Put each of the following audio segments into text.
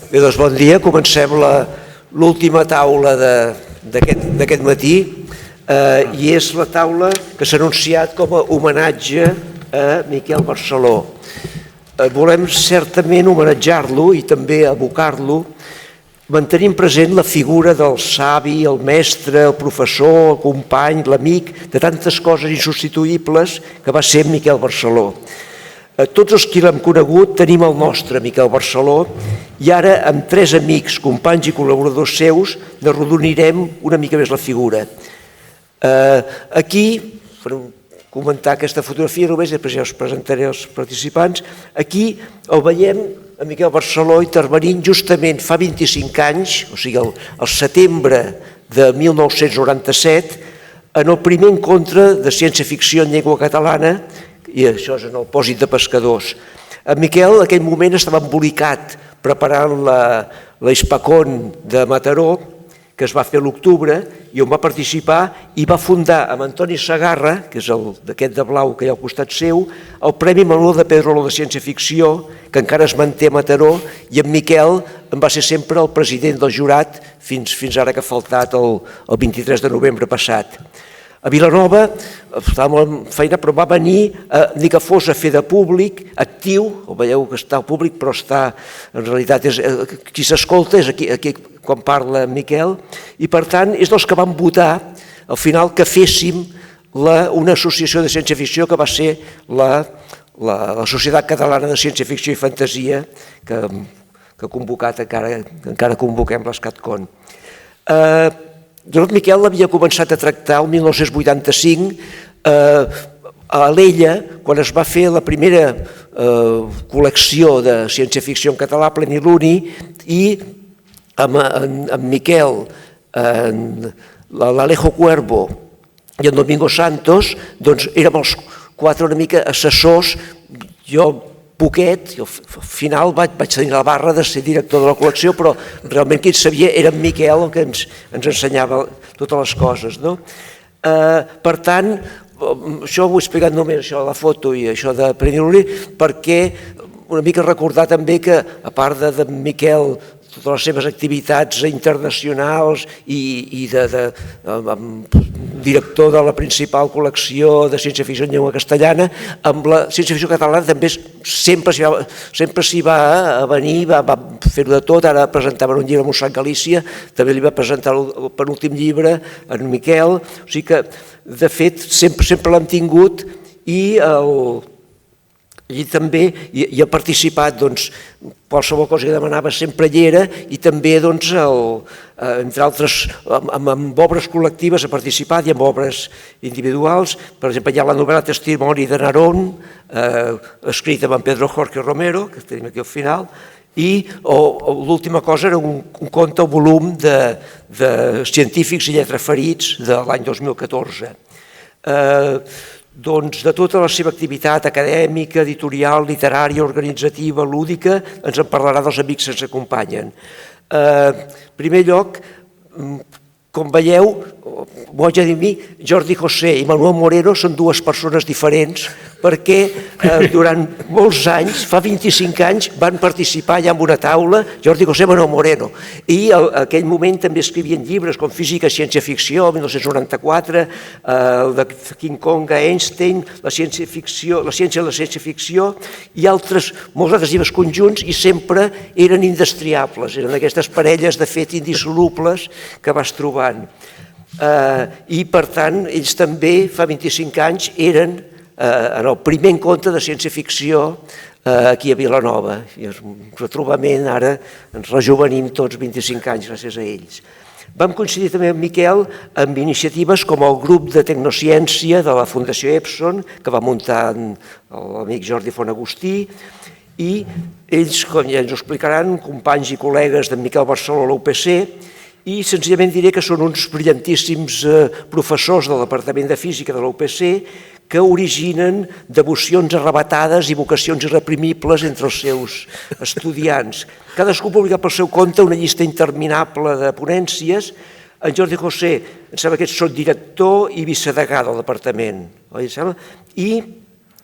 Bé, doncs bon dia. Comencem l'última taula d'aquest matí i és la taula que s'ha anunciat com a homenatge a Miquel Barceló. Volem certament homenatjar-lo i també evocar-lo, mantenint present la figura del savi, el mestre, el professor, el company, l'amic, de tantes coses insubstituïbles que va ser Miquel Barceló. Tots els qui l'hem conegut tenim el nostre Miquel Barceló i ara amb 3 amics, companys i col·laboradors seus n'arrodonirem una mica més la figura. Aquí, per comentar aquesta fotografia només, després ja us presentaré els participants, aquí el veiem a Miquel Barceló intervenint justament fa 25 anys, o sigui el setembre de 1997, en el primer encontre de ciència-ficció en llengua catalana, i això és en el pòsit de pescadors. En Miquel en aquell moment estava embolicat preparant l'Hispacón de Mataró, que es va fer a l'octubre, i on va participar i va fundar amb Antoni Segarra, que és d'aquest de blau que hi ha al costat seu, el Premi Manuel de Pedrolo de Ciència-Ficció, que encara es manté a Mataró, i en Miquel en va ser sempre el president del jurat fins ara que ha faltat el 23 de novembre passat. A Vilanova estava molt en feina, però va venir ni que fos a fer de públic, actiu, ho veieu que està al públic, però està, en realitat, qui s'escolta és aquí quan parla Miquel, i per tant és dels que van votar al final que féssim una associació de ciència-ficció que va ser la Societat Catalana de Ciència-Ficció i Fantasia, que ha convocat, encara convoquem l'Escatcon. Jo el Miquel l'havia començat a tractar el 1985 a Alella, quan es va fer la primera col·lecció de ciència-ficció en català, Pleniluni, i amb Miquel, l'Alejo Cuervo i en Domingo Santos, doncs érem els 4 una mica assessors. Jo poquet, i al final vaig tenir la barra de ser director de la col·lecció, però realment qui en sabia era en Miquel, el que ens ensenyava totes les coses. Per tant, això ho he explicat només, això de la foto i això de Pleniluni, perquè una mica recordar també que, a part de Miquel, totes les seves activitats internacionals i de director de la principal col·lecció de ciència-ficció en llengua castellana, amb la ciència-ficció catalana també sempre s'hi va venir, va fer-ho de tot. Ara presentaven un llibre a Mossèn Galícia, també li va presentar el penúltim llibre en Miquel, o sigui que de fet sempre l'hem tingut i també hi ha participat, qualsevol cosa que demanava sempre hi era, i també, entre altres, amb obres col·lectives ha participat i amb obres individuals. Per exemple, hi ha la novel·la Testimoni de Narón, escrita amb Pedro Jorge Romero, que tenim aquí al final, i l'última cosa era un conte, un volum de científics i lletraferits de l'any 2014. De tota la seva activitat acadèmica, editorial, literària, organitzativa, lúdica, ens en parlarà dels amics que ens acompanyen. En primer lloc, com veieu, m'ho haig de dir a mi, Jordi José i Manuel Moreno són 2 persones diferents perquè durant molts anys, fa 25 anys, van participar ja en una taula, Jordi José i Manuel Moreno, i en aquell moment també escrivien llibres com Física i Ciència-Ficció, 1994, el de King Kong a Einstein, la ciència de la ciència-ficció, i molts altres llibres conjunts, i sempre eren indestriables, eren aquestes parelles de fet indissolubles que vas trobant. I per tant, ells també fa 25 anys eren en el primer encontre de ciència-ficció aquí a Vilanova. I és un retrobament, ara ens rejovenim tots 25 anys gràcies a ells. Vam coincidir també amb Miquel amb iniciatives com el grup de tecnociència de la Fundació Epson, que va muntar l'amic Jordi Fonagustí, i ells, com ja ens ho explicaran, companys i col·legues d'en Miquel Barceló a la UPC, i senzillament diré que són uns brillantíssims professors del Departament de Física de la UPC que originen devocions arrabatades i vocacions irreprimibles entre els seus estudiants. Cadascú publica pel seu compte una llista interminable de ponències. En Jordi José, em sembla que és director i vicedegà del departament, oi? I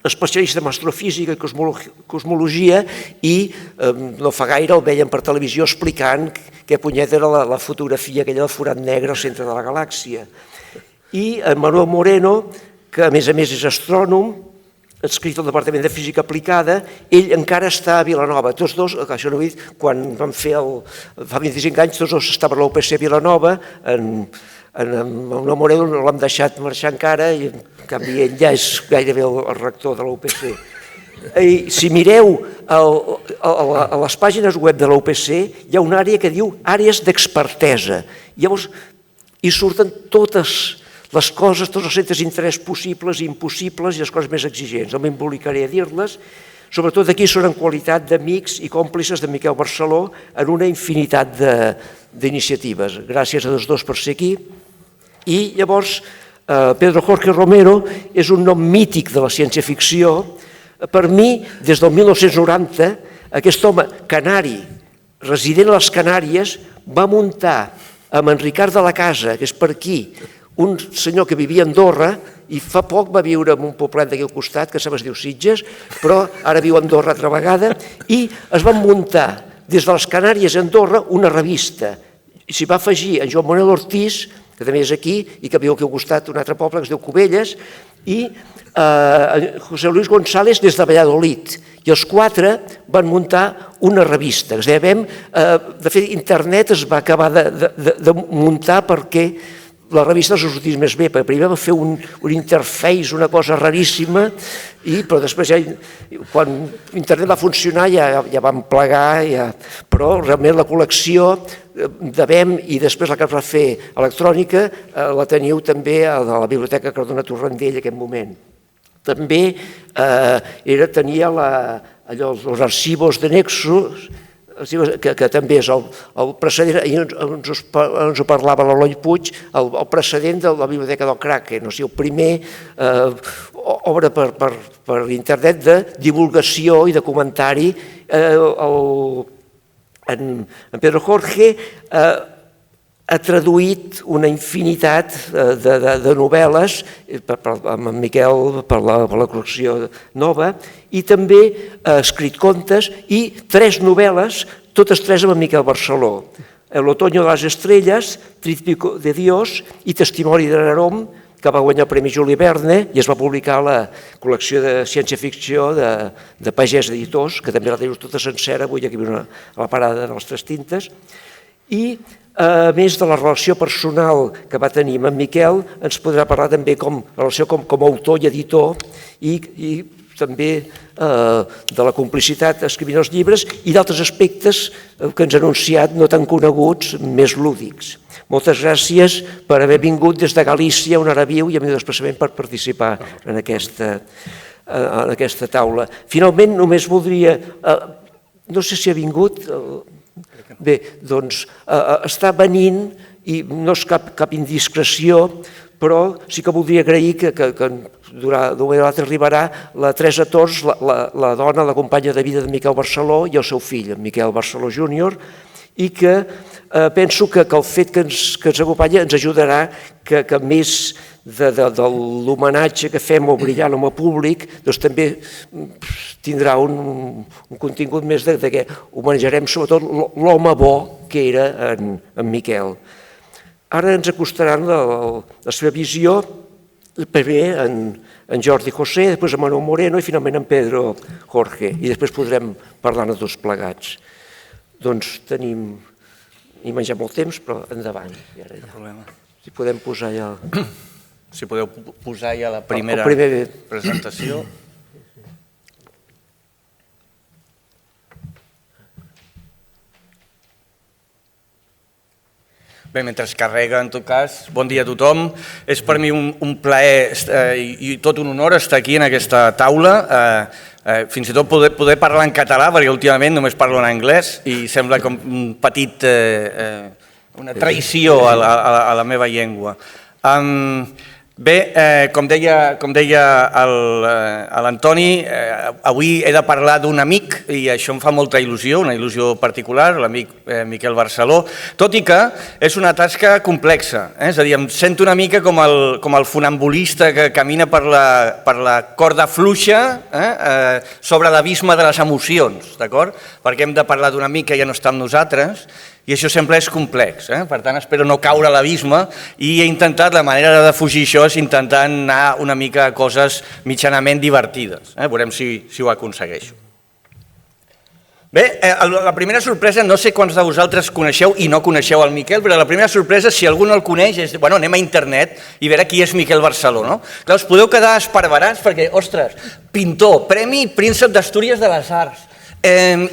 especialista en astrofísica i cosmologia i no fa gaire el veiem per televisió explicant què punyeta era la fotografia aquella del forat negre al centre de la galàxia. I en Manuel Moreno, que a més és astrònom, adscrit al Departament de Física Aplicada, ell encara està a Vilanova. Tots dos, això no ho he dit, quan vam fer fa 25 anys, tots dos estaven a la UPC Vilanova, en Manuel Moreno no l'hem deixat marxar encara i en canvi ell ja és gairebé el rector de la UPC. I si mireu a les pàgines web de la UPC hi ha una àrea que diu àrees d'expertesa. Llavors hi surten totes les coses, tots els centres d'interès possibles i impossibles i les coses més exigents. No m'embolicaré a dir-les. Sobretot aquí són en qualitat d'amics i còmplices de Miquel Barceló en una infinitat d'iniciatives. Gràcies a tots dos per ser aquí. I llavors Pedro Jorge Romero és un nom mític de la ciència-ficció. Per mi, des del 1990, aquest home canari, resident a les Canàries, va muntar amb en Ricard de la Casa, que és per aquí, un senyor que vivia a Andorra i fa poc va viure en un poblet d'aquí al costat, que es diu Sitges, però ara viu a Andorra altra vegada, i es van muntar des de les Canàries a Andorra una revista. S'hi va afegir en Joan Manuel Ortiz, que també és aquí i que viu aquí al costat un altre poble que es diu Cubelles, i José Luis González des de Valladolid. I els quatre van muntar una revista. De fet, internet es va acabar de muntar perquè la revista els sortís més bé, perquè primer va fer un interface, una cosa raríssima, però després, quan internet va funcionar, ja vam plegar, però realment la col·lecció de BEM i després la que es va fer electrònica la teniu també a la Biblioteca Cardona Torrandell en aquest moment. També tenia els arxivos de Nexus, que també és el precedent, ens ho parlava l'Eloi Puig, el precedent de la Biblioteca del Kraken, o sigui, el primer obra per internet de divulgació i de comentari. En Pedro Jorge ha traduït una infinitat de novel·les, amb en Miquel per la col·lecció nova, i també ha escrit contes i 3 novel·les, totes 3 amb en Miquel Barceló. El otoño de las estrellas, Tríptico de Dios i Testimoni de Narom, que va guanyar el Premi Juli Verne i es va publicar a la col·lecció de ciència-ficció de Pagès Editors, que també la teniu tota sencera, avui aquí a la parada de les 3 tintes. I a més de la relació personal que va tenir amb en Miquel, ens podrà parlar també com relació com a autor i editor i també de la complicitat escrivint els llibres i d'altres aspectes que ens ha anunciat no tan coneguts, més lúdics. Moltes gràcies per haver vingut des de Galícia, on ara viu, i a mi desplaçament per participar en aquesta taula. Finalment, només voldria... No sé si ha vingut... Bé, doncs està venint i no és cap indiscreció, però sí que voldria agrair que d'un moment a l'altre arribarà la Teresa Tors, la dona, la companya de vida de Miquel Barceló i el seu fill, en Miquel Barceló Júnior, i que penso que el fet que ens acompanya ens ajudarà que més de l'homenatge que fem al brillant home públic, doncs també tindrà un contingut més de que homenatjarem sobretot l'home bo que era en Miquel. Ara ens acostaran la seva visió, primer en Jordi José, després en Manuel Moreno i finalment en Pedro Jorge, i després podrem parlar-ne tots plegats. Doncs tenim... Hi menjat molt temps, però endavant. Si podem posar ja... Si podeu posar ja la primera presentació. Bé, mentre es carrega, en tot cas, bon dia a tothom. És per mi un plaer i tot un honor estar aquí en aquesta taula. Fins i tot poder parlar en català, perquè últimament només parlo en anglès i sembla com una traïció a la meva llengua. Bé, com deia l'Antoni, avui he de parlar d'un amic i això em fa molta il·lusió, una il·lusió particular, l'amic Miquel Barceló, tot i que és una tasca complexa, és a dir, em sento una mica com el funambulista que camina per la corda fluixa sobre l'abisme de les emocions, d'acord? Perquè hem de parlar d'un amic que ja no està amb nosaltres, i això sempre és complex, per tant espero no caure a l'abisme i he intentat, la manera de fugir això és intentar anar una mica a coses mitjanament divertides, veurem si ho aconsegueixo. Bé, la primera sorpresa, no sé quants de vosaltres coneixeu i no coneixeu el Miquel, però la primera sorpresa, si algú no el coneix, és, bueno, anem a internet i veure qui és Miquel Barceló, no? Clar, us podeu quedar esparverats perquè, ostres, pintor, Premi Príncep d'Astúries de les Arts,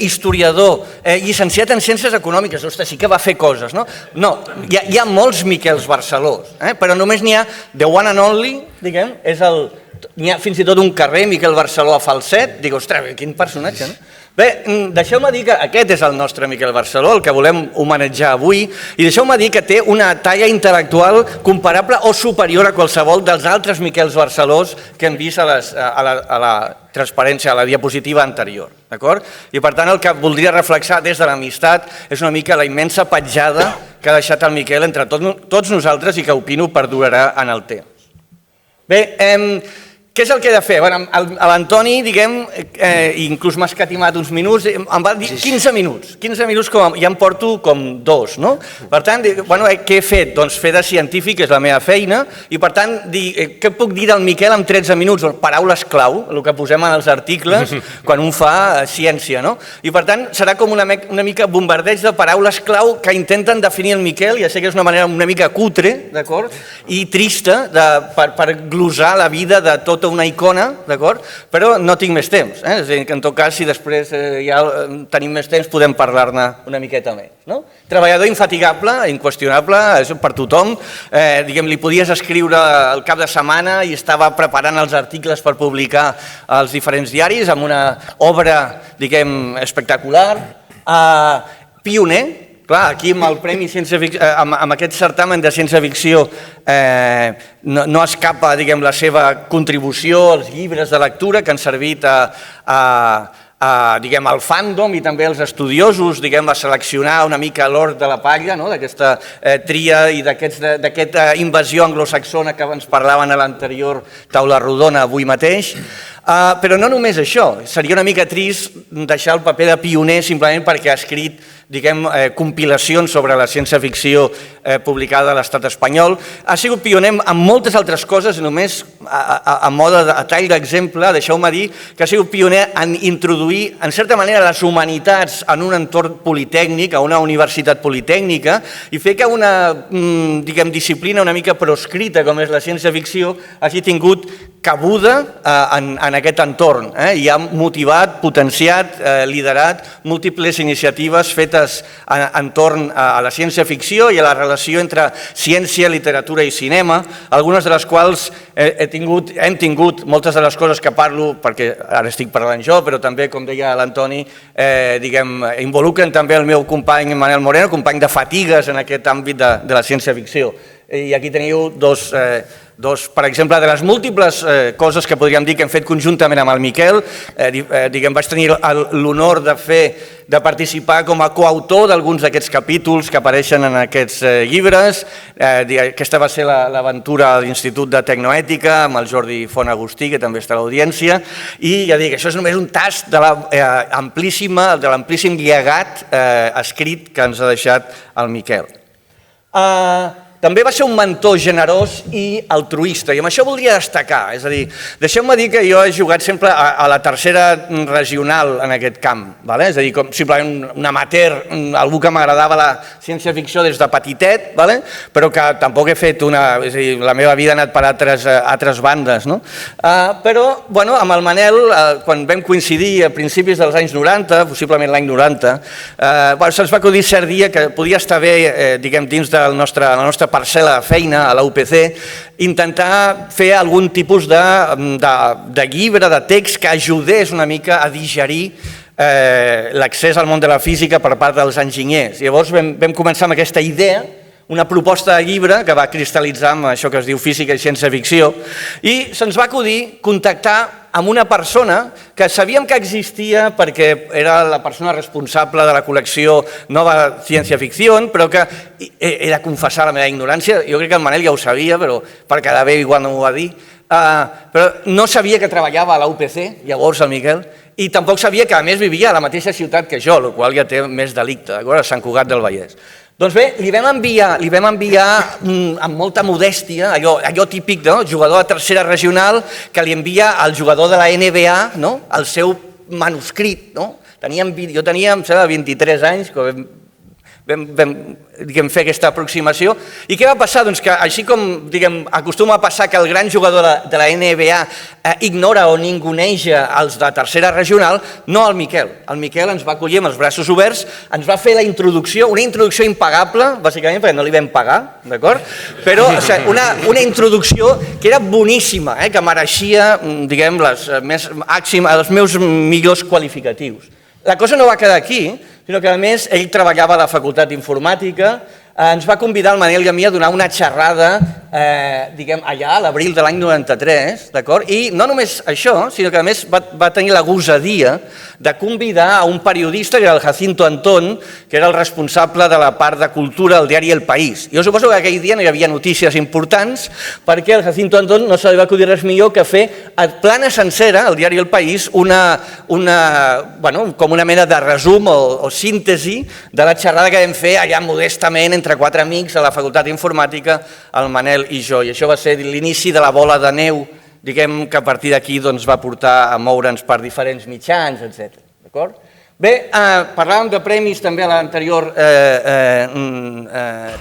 historiador, llicenciat en Ciències Econòmiques, ostres, sí que va fer coses, no? No, hi ha molts Miquels Barcelós, però només n'hi ha the one and only, diguem, n'hi ha fins i tot un carrer, Miquel Barceló a Falset, dic, ostres, quin personatge, no? Bé, deixeu-me dir que aquest és el nostre Miquel Barceló, el que volem homenatjar avui, i deixeu-me dir que té una talla intel·lectual comparable o superior a qualsevol dels altres Miquels Barcelós que hem vist a la transparència, a la diapositiva anterior, d'acord? I per tant el que voldria reflexar des de l'amistat és una mica la immensa petjada que ha deixat el Miquel entre tots nosaltres i que opino perdurarà en el temps. Bé, què és el que he de fer? L'Antoni, diguem, inclús m'ha escatimat uns minuts, em va dir 15 minuts, ja em porto com 2, no? Per tant, què he fet? Doncs fer de científic és la meva feina i per tant, què puc dir del Miquel en 13 minuts? Paraules clau, el que posem en els articles quan un fa ciència, no? I per tant, serà com una mica bombardeig de paraules clau que intenten definir el Miquel, ja sé que és una manera una mica cutre, d'acord? I trista per glosar la vida de tot una icona, d'acord? Però no tinc més temps, és a dir, que en tot cas, si després ja tenim més temps, podem parlar-ne una miqueta més, no? Treballador infatigable, inqüestionable, és per tothom, diguem, li podies escriure al cap de setmana i estava preparant els articles per publicar als diferents diaris amb una obra, diguem, espectacular, pioner. Clar, aquí amb el Premi amb aquest certamen de ciència-ficció no escapa, diguem, la seva contribució als llibres de lectura que han servit diguem, al fandom i també als estudiosos, diguem, a seleccionar una mica l'hort de la palla, d'aquesta tria i d'aquesta invasió anglosaxona que ens parlaven a l'anterior taula rodona avui mateix. Però no només això, seria una mica trist deixar el paper de pioner simplement perquè ha escrit, diguem, compilacions sobre la ciència-ficció publicada a l'estat espanyol. Ha sigut pioner en moltes altres coses, només a mode de tall d'exemple, deixeu-me dir que ha sigut pioner en introduir, en certa manera, les humanitats en un entorn politècnic, a una universitat politècnica, i fer que una, diguem, disciplina una mica proscrita, com és la ciència-ficció, hagi tingut cabuda en aquest entorn i ha motivat, potenciat, liderat múltiples iniciatives fetes entorn a la ciència-ficció i a la relació entre ciència, literatura i cinema, algunes de les quals hem tingut, moltes de les coses que parlo, perquè ara estic parlant jo, però també, com deia l'Antoni, diguem, involucren també el meu company Manel Moreno, company de fatigues en aquest àmbit de la ciència-ficció. I aquí teniu dos, per exemple, de les múltiples coses que podríem dir que hem fet conjuntament amb el Miquel. Diguem, vaig tenir l'honor de participar com a coautor d'alguns d'aquests capítols que apareixen en aquests llibres. Aquesta va ser l'aventura de l'Institut de Tecnoètica amb el Jordi Font Agustí, que també està a l'audiència, i ja dic, això és només un tast de l'amplíssim llegat escrit que ens ha deixat el Miquel. També va ser un mentor generós i altruista, i amb això voldria destacar, és a dir, deixeu-me dir que jo he jugat sempre a la tercera regional en aquest camp, és a dir, com simplement un amateur, algú que m'agradava la ciència-ficció des de petitet, però que tampoc he fet és a dir, la meva vida ha anat per altres bandes, no? Però, amb el Manel, quan vam coincidir a principis dels anys 90, possiblement l'any 90, se'ns va acudir cert dia que podia estar bé, diguem, dins de la nostra parcel·la de feina a la UPC, intentar fer algun tipus de llibre, de text que ajudés una mica a digerir l'accés al món de la física per part dels enginyers. Llavors vam començar amb aquesta idea una proposta de llibre que va cristal·litzar amb això que es diu física i ciència-ficció, i se'ns va acudir contactar amb una persona que sabíem que existia perquè era la persona responsable de la col·lecció Nova Ciència-Ficció, però que he de confessar la meva ignorància, jo crec que el Manel ja ho sabia, però per quedar bé igual no m'ho va dir, però no sabia que treballava a la UPC, llavors el Miquel, i tampoc sabia que a més vivia a la mateixa ciutat que jo, el qual ja té més delicte, a Sant Cugat del Vallès. Doncs bé, li vam enviar amb molta modèstia, allò típic, jugador de tercera regional, que li envia al jugador de la NBA el seu manuscrit. Jo tenia, em sembla, 23 anys, quan vam fer aquesta aproximació. I què va passar? Doncs que així com acostuma a passar que el gran jugador de la NBA ignora o ninguneja els de tercera regional, no el Miquel. El Miquel ens va acollir amb els braços oberts, ens va fer la introducció, una introducció impagable, bàsicament perquè no li vam pagar, d'acord? Però una introducció que era boníssima, que mereixia, els meus millors qualificatius. La cosa no va quedar aquí, sinó que a més ell treballava a la Facultat d'Informàtica, ens va convidar el Manel i a mi a donar una xerrada allà a l'abril de l'any 93, d'acord? I no només això, sinó que a més va tenir la gosadia de convidar a un periodista, que era el Jacinto Antón, que era el responsable de la part de cultura del diari El País. Jo suposo que aquell dia no hi havia notícies importants perquè el Jacinto Antón no se li va acudir res millor que fer a plana sencera, al diari El País, com una mena de resum o síntesi de la xerrada que vam fer allà modestament entre 4 amics a la Facultat d'Informàtica, el Manel i jo. I això va ser l'inici de la bola de neu, diguem que a partir d'aquí va portar a moure'ns per diferents mitjans, etc. Bé, parlàvem de premis també a l'anterior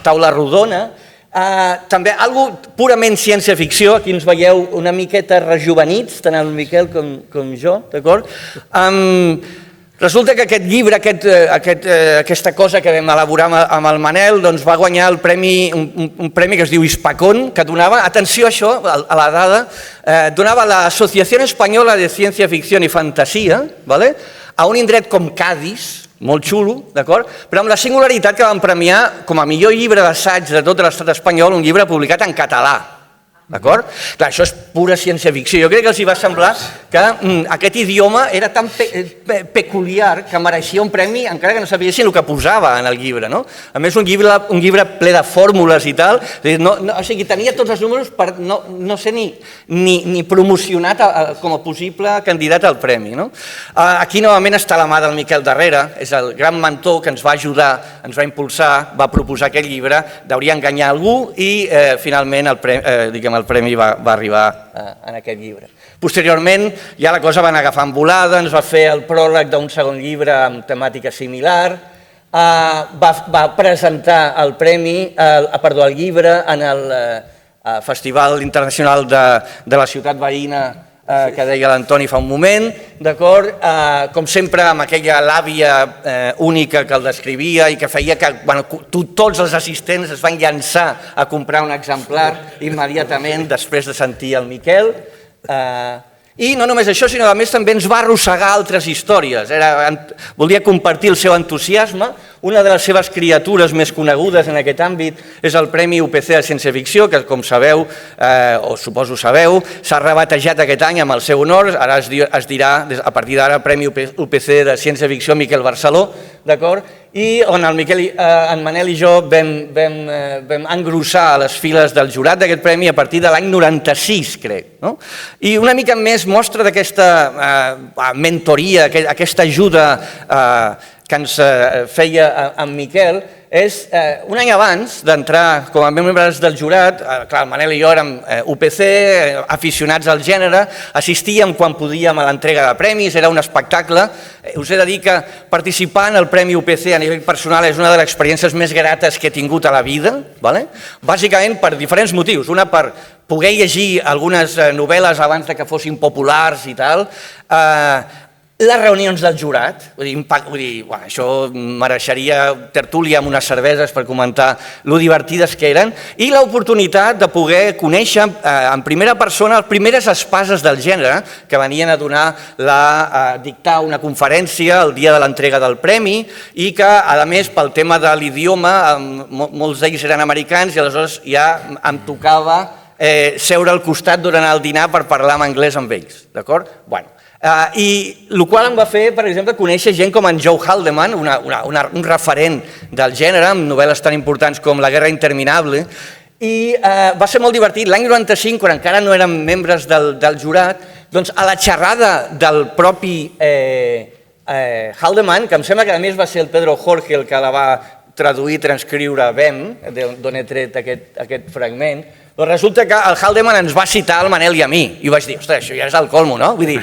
taula rodona. També algo purament ciència-ficció, aquí ens veieu una miqueta rejuvenits, tant el Miquel com jo, d'acord? Resulta que aquest llibre, aquesta cosa que vam elaborar amb el Manel, va guanyar un premi que es diu Hispacón, que donava, atenció a això, a la dada, donava l'Associació Espanyola de Ciència-Ficció i Fantasia, a un indret com Cádiz, molt xulo, d'acord? Però amb la singularitat que van premiar com a millor llibre d'assaig de tot l'estat espanyol un llibre publicat en català. D'acord? Clar, això és pura ciència-ficció. Jo crec que els hi va semblar que aquest idioma era tan peculiar que mereixia un premi encara que no sabiessin el que posava en el llibre. A més, un llibre ple de fórmules i tal, o sigui, tenia tots els números per no ser ni promocionat com a possible candidat al premi. Aquí novament està la mà del Miquel darrere, és el gran mentor que ens va ajudar, ens va impulsar, va proposar aquest llibre, d'hauria enganyar algú i finalment el premi va arribar en aquest llibre. Posteriorment ja la cosa va anar agafant volada, ens va fer el pròleg d'un segon llibre amb temàtica similar, va presentar el llibre en el Festival Internacional de la Ciutat Veïna que deia l'Antoni fa un moment, d'acord? Com sempre, amb aquella làbia única que el descrivia i que feia que tots els assistents es van llançar a comprar un exemplar immediatament després de sentir el Miquel. I no només això, sinó que a més també ens va arrossegar altres històries. Volia compartir el seu entusiasme. Una de les seves criatures més conegudes en aquest àmbit és el Premi UPC de Ciència-Ficció, que com sabeu, o suposo sabeu, s'ha rebatejat aquest any amb el seu honor. Ara es dirà, a partir d'ara, Premi UPC de Ciència-Ficció Miquel Barceló, d'acord? I on en Manel i jo vam engrossar les files del jurat d'aquest premi a partir de l'any 96, crec. I una mica més mostra d'aquesta mentoria, aquesta ajuda que ens feia en Miquel, és un any abans d'entrar com a membres del jurat, clar, el Manel i jo érem UPC, aficionats al gènere, assistíem quan podíem a l'entrega de premis, era un espectacle. Us he de dir que participar en el Premi UPC a nivell personal és una de les experiències més grates que he tingut a la vida, bàsicament per diferents motius. Una, per poder llegir algunes novel·les abans que fossin populars i tal, les reunions del jurat, això mereixeria tertúlia amb unes cerveses per comentar lo divertides que eren, i l'oportunitat de poder conèixer en primera persona les primeres espases del gènere que venien a dictar una conferència el dia de l'entrega del premi i que, a més, pel tema de l'idioma, molts d'ells eren americans i aleshores ja em tocava seure al costat durant el dinar per parlar en anglès amb ells, d'acord? I el qual em va fer, per exemple, conèixer gent com en Joe Haldeman, un referent del gènere, amb novel·les tan importants com La guerra interminable, i va ser molt divertit. L'any 95, quan encara no érem membres del jurat, doncs a la xerrada del propi Haldeman, que em sembla que a més va ser el Pedro Jorge el que la va traduir i transcriure BEM, d'on he tret aquest fragment, doncs resulta que el Haldeman ens va citar el Manel i a mi, i vaig dir, ostres, això ja és el colmo, no? Vull dir,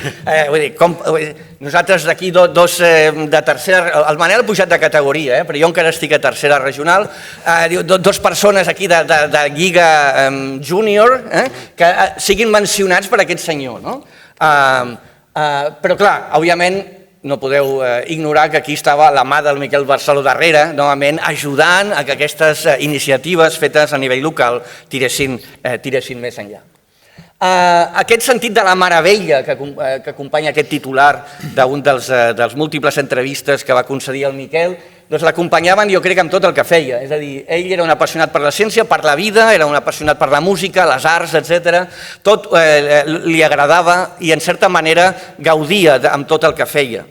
nosaltres d'aquí dos de tercera, el Manel ha pujat de categoria, però jo encara estic a tercera regional, dos persones aquí de Lliga Júnior que siguin mencionats per aquest senyor, no? Però clar, òbviament, no podeu ignorar que aquí estava la mà del Miquel Barceló darrere, novament ajudant a que aquestes iniciatives fetes a nivell local tiressin més enllà. Aquest sentit de la meravella que acompanya aquest titular d'un dels múltiples entrevistes que va concedir el Miquel, doncs l'acompanyaven jo crec amb tot el que feia, és a dir, ell era un apassionat per la ciència, per la vida, era un apassionat per la música, les arts, etc. Tot li agradava i en certa manera gaudia amb tot el que feia.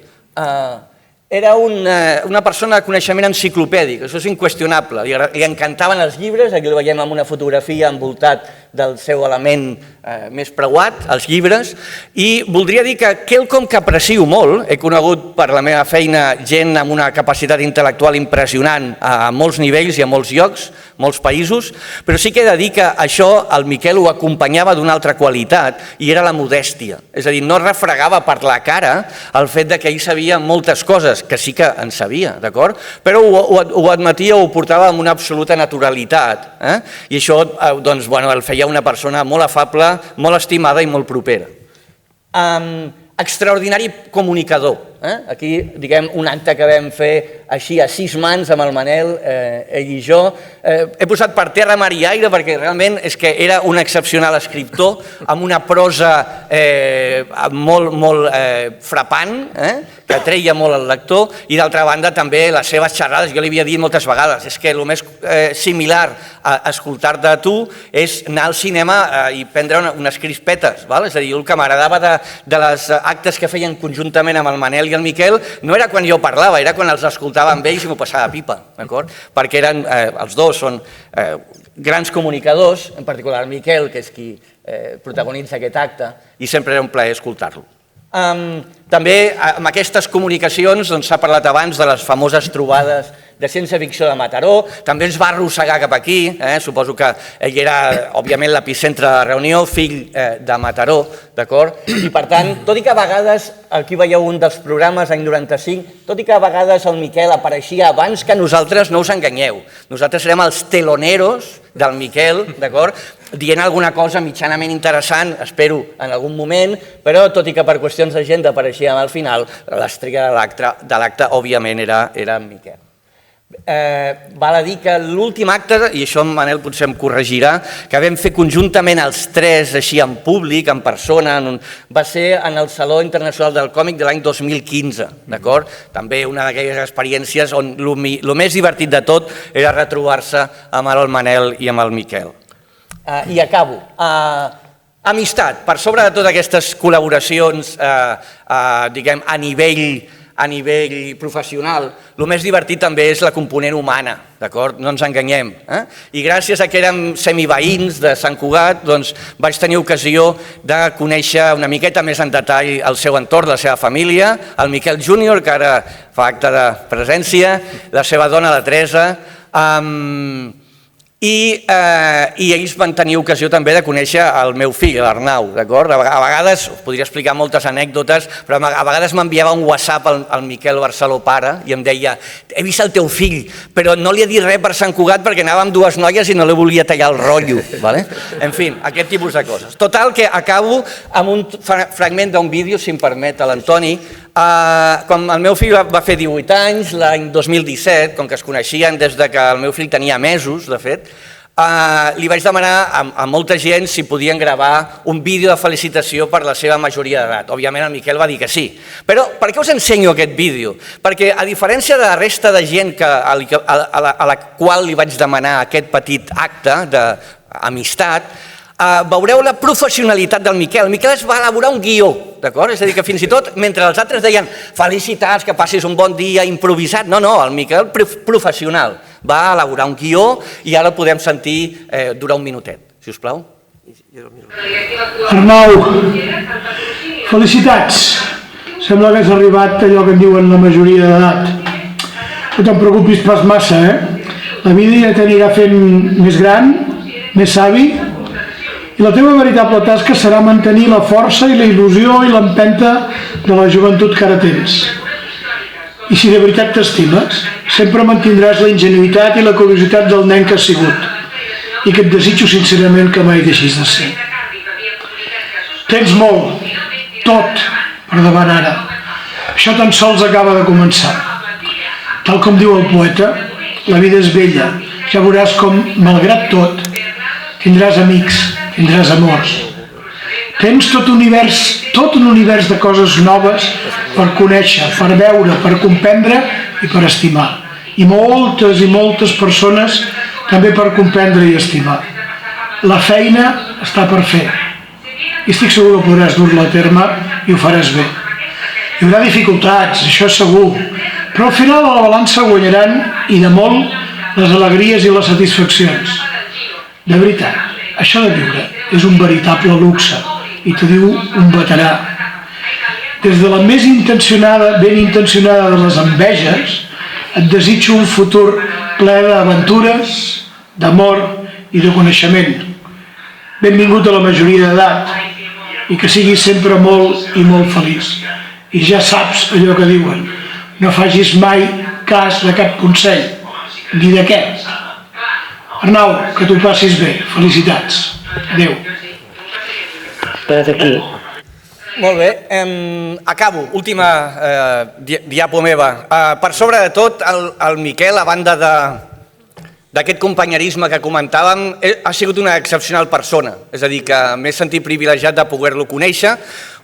Era una persona de coneixement enciclopèdic, això és inqüestionable, li encantaven els llibres, aquí el veiem amb una fotografia envoltat del seu element més preuat, els llibres, i voldria dir que quelcom que aprecio molt, he conegut per la meva feina gent amb una capacitat intel·lectual impressionant a molts nivells i a molts llocs, molts països, però sí que he de dir que això el Miquel ho acompanyava d'una altra qualitat i era la modèstia, és a dir, no refregava per la cara el fet que ell sabia moltes coses, que sí que en sabia, d'acord? Però ho admetia o ho portava amb una absoluta naturalitat, i això doncs, el feia una persona molt afable, molt estimada i molt propera. Extraordinari comunicador. Aquí, diguem, un acte que vam fer així a 6 mans amb el Manel, ell i jo. He posat per terra mar i aire perquè realment és que era un excepcional escriptor amb una prosa molt frapant, que atreia molt el lector, i d'altra banda també les seves xerrades, jo li havia dit moltes vegades, és que el més similar a escoltar-te a tu és anar al cinema i prendre unes crispetes, és a dir, el que m'agradava de les actes que feien conjuntament amb el Manel i el Miquel no era quan jo parlava, era quan els escoltava amb ells i m'ho passava pipa, d'acord? Perquè els dos són grans comunicadors, en particular el Miquel, que és qui protagonitza aquest acte, i sempre era un plaer escoltar-lo. També amb aquestes comunicacions s'ha parlat abans de les famoses trobades de ciència-ficció de Mataró, també ens va arrossegar cap aquí, suposo que ell era, òbviament, l'epicentre de la reunió, fill de Mataró, d'acord? I per tant, tot i que a vegades, aquí veieu un dels programes, any 95, tot i que a vegades el Miquel apareixia abans que nosaltres, no us enganyeu, nosaltres érem els teloneros del Miquel, d'acord? Dient alguna cosa mitjanament interessant, espero, en algun moment, però tot i que per qüestions d'agenda apareixíem al final, l'estrella de l'acte, òbviament, era en Miquel. Val a dir que l'últim acte, i això en Manel potser em corregirà, que vam fer conjuntament els tres així en públic, en persona, va ser en el Saló Internacional del Còmic de l'any 2015, d'acord? També una d'aquelles experiències on el més divertit de tot era retrobar-se amb el Manel i amb el Miquel. I acabo. Amistat, per sobre de totes aquestes col·laboracions, diguem, a nivell professional, el més divertit també és la component humana, d'acord? No ens enganyem. I gràcies a que érem semiveïns de Sant Cugat, doncs vaig tenir ocasió de conèixer una miqueta més en detall el seu entorn, la seva família, el Miquel Júnior, que ara fa acte de presència, la seva dona, la Teresa, i ells van tenir ocasió també de conèixer el meu fill, l'Arnau, d'acord? A vegades, us podria explicar moltes anècdotes, però a vegades m'enviava un WhatsApp al Miquel Barceló pare i em deia, he vist el teu fill, però no li he dit res per Sant Cugat perquè anava amb 2 noies i no li volia tallar el rotllo, en fi, aquest tipus de coses. Total, que acabo amb un fragment d'un vídeo, si em permet l'Antoni, Quan el meu fill va fer 18 anys, l'any 2017, com que es coneixien des que el meu fill tenia mesos, de fet, li vaig demanar a molta gent si podien gravar un vídeo de felicitació per la seva majoria d'edat. Òbviament el Miquel va dir que sí. Però per què us ensenyo aquest vídeo? Perquè a diferència de la resta de gent a la qual li vaig demanar aquest petit acte d'amistat, veureu la professionalitat del Miquel. El Miquel es va elaborar un guió, d'acord? És a dir, que fins i tot, mentre els altres deien felicitats, que passis un bon dia, improvisat, no, el Miquel professional va elaborar un guió i ara el podem sentir durar un minutet, si us plau. Arnau, felicitats. Sembla que has arribat allò que en diuen la majoria d'edat. No te'n preocupis pas massa, La vida ja t'anirà fent més gran, més savi, i la teva veritable tasca serà mantenir la força i la il·lusió i l'empenta de la joventut que ara tens. I si de veritat t'estimes, sempre mantindràs la ingenuïtat i la curiositat del nen que has sigut i que et desitjo sincerament que mai deixis de ser. Tens molt, tot, per davant ara. Això tan sols acaba de començar. Tal com diu el poeta, la vida és bella. Ja veuràs com, malgrat tot, tindràs amics, tindràs amors. Tens tot un univers de coses noves per conèixer, per veure, per comprendre i per estimar. I moltes persones també per comprendre i estimar. La feina està per fer. I estic segur que podràs dur-la a terme i ho faràs bé. Hi haurà dificultats, això és segur, però al final a la balança guanyaran, i de molt, les alegries i les satisfaccions. De veritat, això de viure és un veritable luxe, i t'ho diu un veterà. Des de la més ben intencionada de les enveges, et desitjo un futur ple d'aventures, d'amor i de coneixement. Benvingut a la majoria d'edat i que siguis sempre molt i molt feliç. I ja saps allò que diuen, no facis mai cas de cap consell, ni d'aquest. Arnau, que t'ho passis bé. Felicitats. Adéu. Espera't aquí. Molt bé, acabo, última diapo meva. Per sobre de tot, el Miquel, a banda d'aquest companyerisme que comentàvem, ha sigut una excepcional persona, és a dir, que m'he sentit privilegiat de poder-lo conèixer,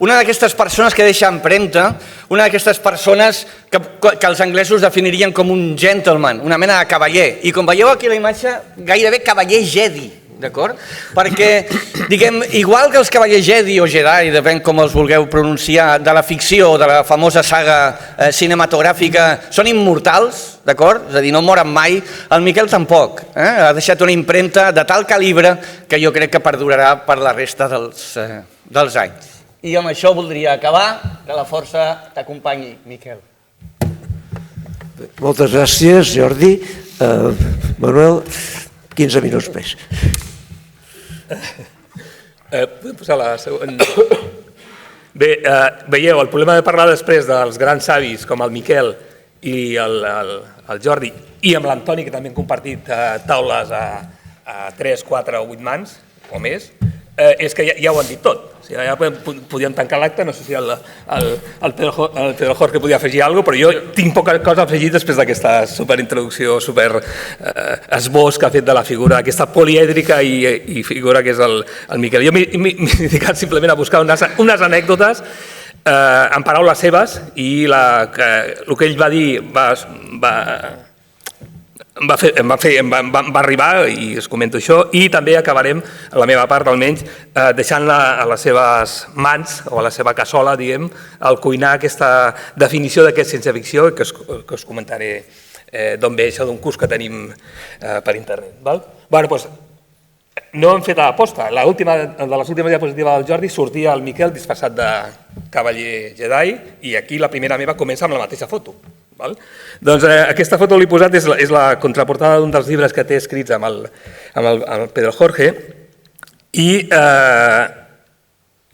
una d'aquestes persones que deixa empremta, una d'aquestes persones que els anglesos definirien com un gentleman, una mena de cavaller, i com veieu aquí a la imatge, gairebé cavaller Jedi, d'acord? Perquè, diguem, igual que els cavallers Jedi o Jedi, depèn com els vulgueu pronunciar, de la ficció o de la famosa saga cinematogràfica, són immortals, d'acord? És a dir, no moren mai. El Miquel tampoc. Ha deixat una impremta de tal calibre que jo crec que perdurarà per la resta dels anys. I amb això voldria acabar. Que la força t'acompanyi, Miquel. Moltes gràcies, Jordi. Manuel, 15 minuts més. Podem posar la següent? Bé, veieu, el problema de parlar després dels grans savis com el Miquel i el Jordi i amb l'Antoni, que també han compartit taules a 3, 4 o 8 mans o més, és que ja ho han dit tot. O sigui, ja podíem tancar l'acte, no sé si el Pedro Jorge podia afegir alguna cosa, però jo tinc poca cosa a afegir després d'aquesta superintroducció, esbós que ha fet de la figura, aquesta polièdrica i figura que és el Miquel. Jo m'he dedicat simplement a buscar unes anècdotes en paraules seves i el que ell va dir va arribar, i us comento això, i també acabarem, a la meva part almenys, deixant-la a les seves mans, o a la seva cassola, diguem, al cuinar aquesta definició d'aquest ciència-ficció, que us comentaré d'on ve això d'un curs que tenim per internet. Bé, doncs, no hem fet l'aposta. De les últimes diapositives del Jordi sortia el Miquel disfressat de cavaller Jedi, i aquí la primera meva comença amb la mateixa foto. Doncs aquesta foto l'he posat, és la contraportada d'un dels llibres que té escrits amb el Pedro Jorge, i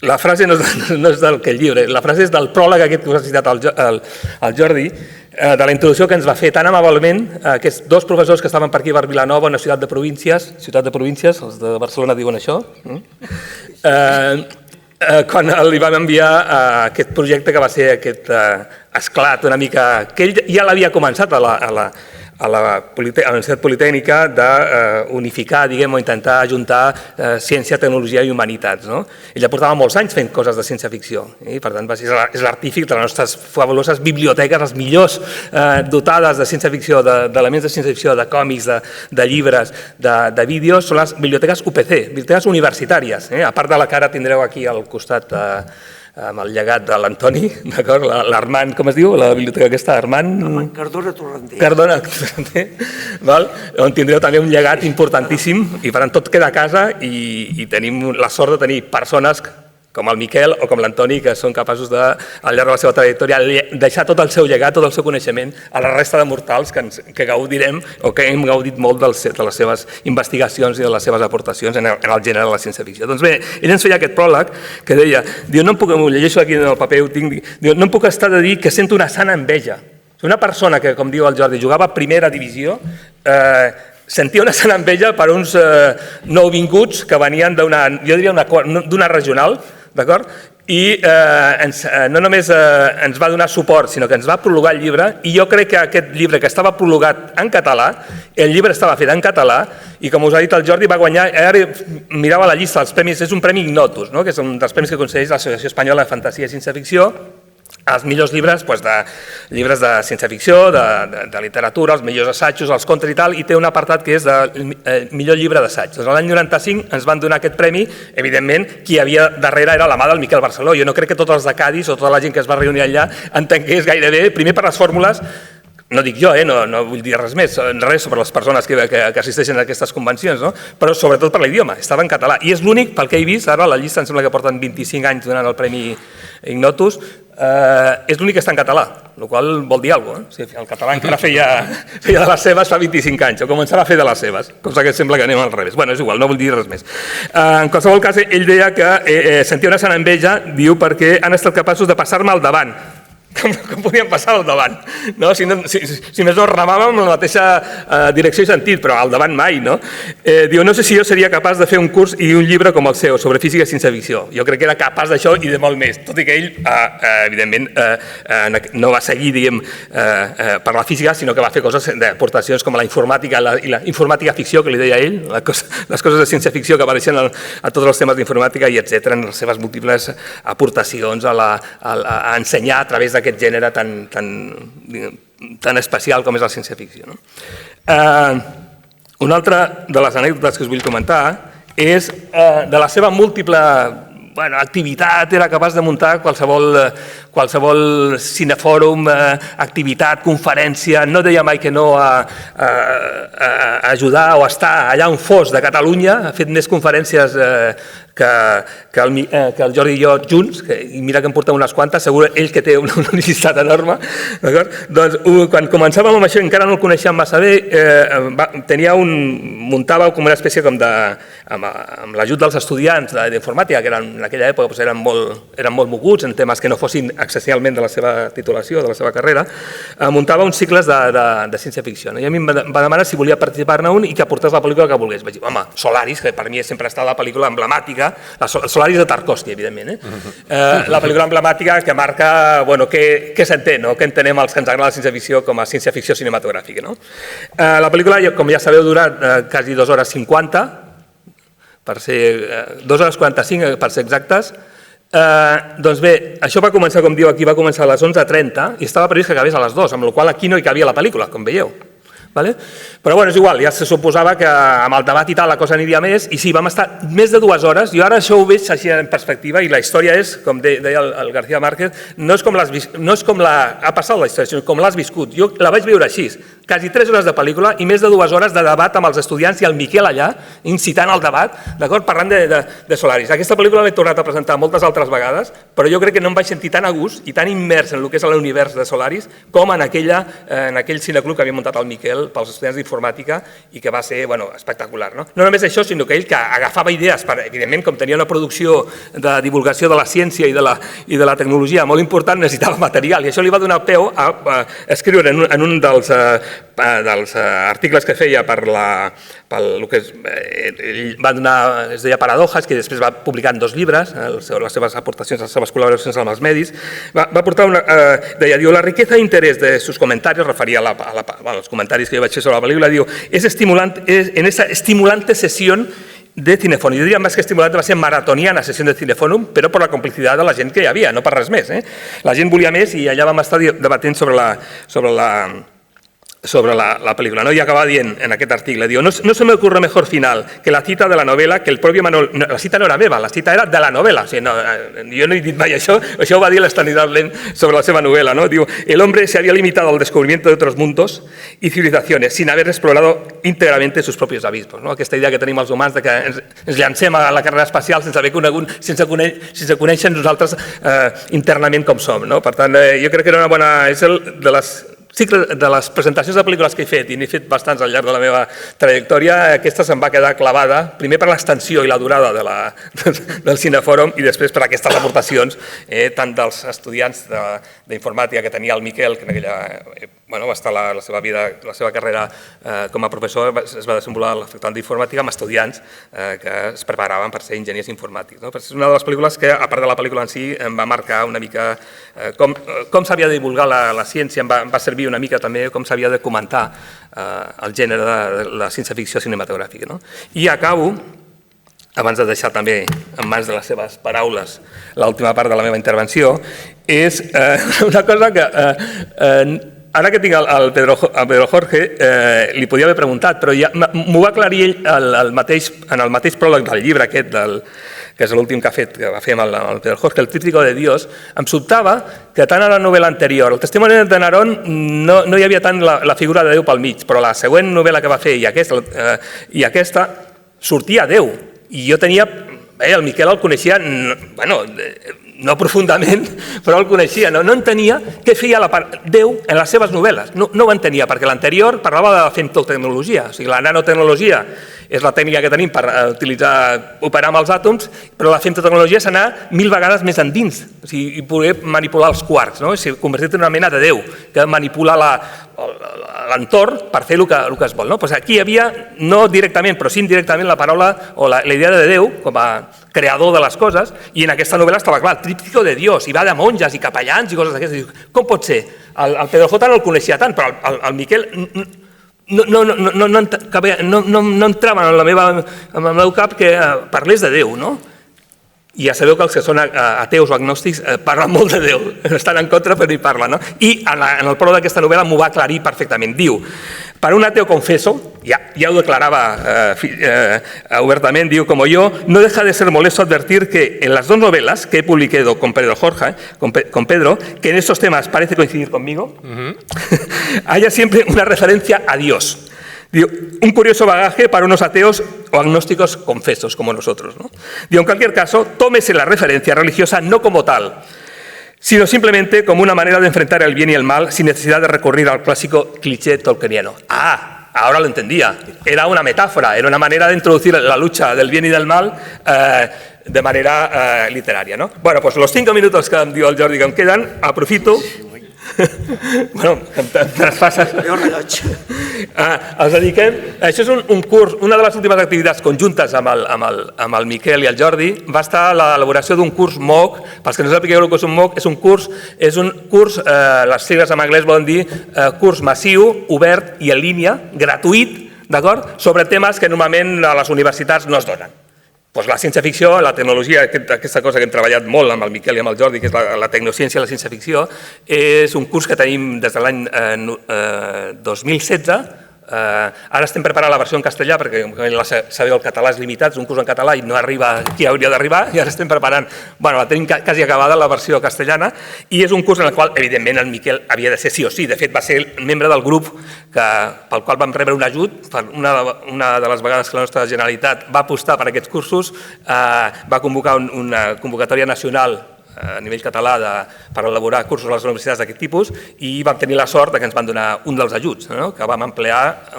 la frase no és d'aquest llibre, la frase és del pròleg aquest que us ha citat el Jordi, de la introducció que ens va fer tan amablement aquests dos professors que estaven per aquí per Vilanova, una ciutat de províncies, els de Barcelona diuen això, quan li vam enviar aquest projecte que va ser aquest esclat una mica, que ell ja l'havia començat a la Universitat Politècnica d'unificar, diguem, o intentar ajuntar ciència, tecnologia i humanitats. Ell ja portava molts anys fent coses de ciència-ficció i, per tant, és l'artífic de les nostres fabuloses biblioteques, les millors dotades de ciència-ficció, d'elements de ciència-ficció, de còmics, de llibres, de vídeos, són les biblioteques UPC, biblioteques universitàries. A part de la que ara tindreu aquí al costat amb el llegat de l'Antoni, d'acord? L'Armand, com es diu? La biblioteca aquesta, Armand... Cardona Torrenter. Cardona Torrenter, on tindreu també un llegat importantíssim i per tant tot queda a casa i tenim la sort de tenir persones com el Miquel o com l'Antoni, que són capaços de, al llarg de la seva trajectòria, deixar tot el seu llegat, tot el seu coneixement a la resta de mortals que gaudirem o que hem gaudit molt de les seves investigacions i de les seves aportacions en el gènere de la ciència-ficció. Doncs bé, ell ens feia aquest pròleg que deia, no em puc, ho llegeixo aquí en el paper, no em puc estar de dir que sento una sana enveja. Una persona que, com diu el Jordi, jugava a primera divisió, sentia una sana enveja per uns nouvinguts que venien d'una regional, d'acord? I no només ens va donar suport, sinó que ens va prologar el llibre, i jo crec que aquest llibre, que estava prologat en català, el llibre estava fet en català, i com us ha dit el Jordi, va guanyar, ara mirava la llista dels premis, és un premi Ignotus, que és un dels premis que concedeix l'Associació Espanyola de Fantasia i Ciència-Ficció, els millors llibres, llibres de ciència-ficció, de literatura, els millors assajos, els contes i tal, i té un apartat que és de millor llibre d'assaig. Doncs l'any 95 ens van donar aquest premi, evidentment, qui hi havia darrere era la mà del Miquel Barceló. Jo no crec que tots els de Cadis o tota la gent que es va reunir allà entengués gairebé, primer per les fórmules, no dic jo, no vull dir res més, res sobre les persones que assisteixen a aquestes convencions, però sobretot per l'idioma, estava en català. I és l'únic, pel que he vist, ara la llista em sembla que porten 25 anys donant el Premi Ignotus, és l'únic que està en català, el qual vol dir alguna cosa. El català encara feia de les seves fa 25 anys, o començava a fer de les seves, cosa que sembla que anem al revés. Bueno, és igual, no vull dir res més. En qualsevol cas, ell deia que sentia una sana enveja, diu, perquè han estat capaços de passar-me al davant. Com podien passar al davant? Si més no, remàvem en la mateixa direcció i sentit, però al davant mai. Diu, no sé si jo seria capaç de fer un curs i un llibre com el seu, sobre física i ciència-ficció. Jo crec que era capaç d'això i de molt més, tot i que ell, evidentment, no va seguir, diguem, per la física, sinó que va fer coses d'aportacions com la informàtica i la informàtica ficció, que li deia ell, les coses de ciència-ficció que apareixen a tots els temes d'informàtica i etcètera, en les seves múltiples aportacions a ensenyar a través d'aquest gènere tan especial com és la ciència-ficció. Una altra de les anècdotes que us vull comentar és de la seva múltiple activitat, era capaç de muntar qualsevol cinefòrum, activitat, conferència, no deia mai que no a ajudar o a estar allà on fos de Catalunya, ha fet més conferències que el Jordi i jo junts, i mira que en portem unes quantes, segur ell que té un llistat enorme, doncs quan començàvem amb això encara no el coneixíem massa bé, muntava com una espècie amb l'ajut dels estudiants d'informàtica, que en aquella època eren molt moguts en temes que no fossin essencialment de la seva titulació, de la seva carrera, muntava uns cicles de ciència-ficció. I a mi em va demanar si volia participar-ne un i que aportés la pel·lícula que volgués. Vaig dir, home, Solaris, que per mi sempre ha estat la pel·lícula emblemàtica, Solaris de Tarkovsky, evidentment, la pel·lícula emblemàtica que marca què s'entén, què entenem els que ens agrada la ciència-ficció com a ciència-ficció cinematogràfica. La pel·lícula, com ja sabeu, dura quasi 2 hores 50, 2 hores 45 per ser exactes. Doncs bé, això va començar, com diu aquí, va començar a les 11:30 i estava previst que acabés a les 2, amb la qual cosa aquí no hi cabia la pel·lícula, com veieu. Però és igual, ja se suposava que amb el debat i tal la cosa aniria més, i sí, vam estar més de 2 hores, i ara això ho veig així en perspectiva, i la història és, com deia el García Márquez, no és com ha passat la història, sinó com l'has viscut. Jo la vaig viure així, quasi 3 hores de pel·lícula i més de 2 hores de debat amb els estudiants i el Miquel allà, incitant al debat, parlant de Solaris. Aquesta pel·lícula l'he tornat a presentar moltes altres vegades, però jo crec que no em vaig sentir tan a gust i tan immers en el que és l'univers de Solaris com en aquell cineclub que havia muntat el Miquel pels estudiants d'informàtica i que va ser espectacular. No només això, sinó que ell que agafava idees, evidentment, com tenia una producció de divulgació de la ciència i de la tecnologia molt important, necessitava material, i això li va donar peu a escriure en un dels dels articles que feia pel que ell va donar, es deia Paradojas, que després va publicar en 2 llibres, les seves aportacions, les seves col·laboracions amb els medis, va portar deia, diu, la riqueza e interés de sus comentarios, referia als comentaris que jo vaig fer sobre la pel·lícula, diu, en esa estimulante sesión de Cinefonum. Jo diria més que estimulante, va ser maratoniana sessió de Cinefonum, però per la complicitat de la gent que hi havia, no per res més. La gent volia més i allà vam estar debatent sobre la película, ¿no? Y acaba dient en aquest article, diu, no se me ocurre mejor final que la cita de la novela que el propio Manuel... La cita no era meva, la cita era de la novela. O sigui, jo no he dit mai això ho va dir l'Estanislas Lem sobre la seva novela, ¿no? Diu, el hombre se había limitado al descubrimiento de otros mundos y civilizaciones sin haber explorado íntegramente sus propios abismos, ¿no? Aquesta idea que tenim els humans de que ens llancem a la carrera espacial sense haver conegut, sense conèixer nosaltres internament com som, no? Per tant, jo crec que era una bona... És de les presentacions de pel·lícules que he fet, i n'he fet bastants al llarg de la meva trajectòria, aquesta se'm va quedar clavada, primer per l'extensió i la durada del Cinefòrum i després per aquestes aportacions, tant dels estudiants d'informàtica que tenia el Miquel, que en aquella va estar la seva vida, la seva carrera com a professor, es va desenvolupar a la facultat d'informàtica amb estudiants que es preparaven per ser enginyers informàtics. És una de les pel·lícules que, a part de la pel·lícula en si, em va marcar una mica com s'havia de divulgar la ciència, em va servir una mica també com s'havia de comentar el gènere de la ciència-ficció cinematogràfica. I acabo, abans de deixar també en mans de les seves paraules l'última part de la meva intervenció, és una cosa que ara que tinc el Pedro Jorge li podia haver preguntat, però m'ho va aclarir ell en el mateix pròleg del llibre aquest, que és l'últim que va fer amb el Pedro Jorge, el Tríptico de Dios. Em sobtava que tant a la novel·la anterior, el Testimoni de Nerón, no hi havia tant la figura de Déu pel mig, però la següent novel·la que va fer i aquesta sortia Déu. I jo tenia... El Miquel el coneixia, no profundament, però el coneixia. No entenia què feia Déu en les seves novel·les. No ho entenia, perquè l'anterior parlava de la femtotecnologia. O sigui, la nanotecnologia és la tècnica que tenim per operar amb els àtoms, però la femtotecnologia és anar 1000 vegades més endins i poder manipular els quarks, convertir-te en una mena de Déu que manipula l'entorn per fer el que es vol. Aquí hi havia, no directament, però sí indirectament, la paraula o la idea de Déu com a creador de les coses, i en aquesta novel·la estava clar, el Tríptico de Dios, i va de monges i capellans i coses d'aquestes. Com pot ser? El Pedro J no el coneixia tant, però el Miquel no entrava en el meu cap que parlés de Déu, no? I ja sabeu que els que són ateus o agnòstics parlen molt de Déu, estan en contra però hi parlen, no? I en el pròleg d'aquesta novel·la m'ho va aclarir perfectament. Diu, para un ateo confeso, ja ho declarava obertament, diu, como yo, no deja de ser molesto advertir que en las 2 novelas que he publicado con Pedro Jorge, con Pedro, que en estos temas parece coincidir conmigo, haya siempre una referencia a Dios. Digo, un curioso bagaje para unos ateos o agnósticos confesos como nosotros, ¿no? Digo, en cualquier caso, tómese la referencia religiosa no como tal, sino simplemente como una manera de enfrentar el bien y el mal sin necesidad de recurrir al clásico cliché tolkieniano. Ahora lo entendía. Era una metáfora, era una manera de introducir la lucha del bien y del mal de manera literaria, ¿no? Bueno, pues los 5 minutos que em diu el Jordi que em queden, aprofito... Bueno, traspasses. Els dediquem. Això és un curs, una de les últimes activitats conjuntes amb el Miquel i el Jordi va estar l'elaboració d'un curs MOOC. Pels que no sapigueu el que és un MOOC, és un curs, les sigles en anglès volen dir curs massiu, obert i en línia, gratuït, d'acord? Sobre temes que normalment a les universitats no es donen. La ciència-ficció, la tecnologia, aquesta cosa que hem treballat molt amb el Miquel i amb el Jordi, que és la tecnociència i la ciència-ficció, és un curs que tenim des de l'any 2016. Ara estem preparant la versió en castellà, perquè sabeu el català és limitat, és un curs en català i no arriba qui hauria d'arribar, i ara estem preparant, la tenim quasi acabada, la versió castellana, i és un curs en el qual, evidentment, el Miquel havia de ser sí o sí. De fet, va ser membre del grup pel qual vam rebre un ajut. Una de les vegades que la nostra Generalitat va apostar per aquests cursos, va convocar una convocatòria nacional a nivell català per elaborar cursos a les universitats d'aquest tipus i vam tenir la sort que ens van donar un dels ajuts, que vam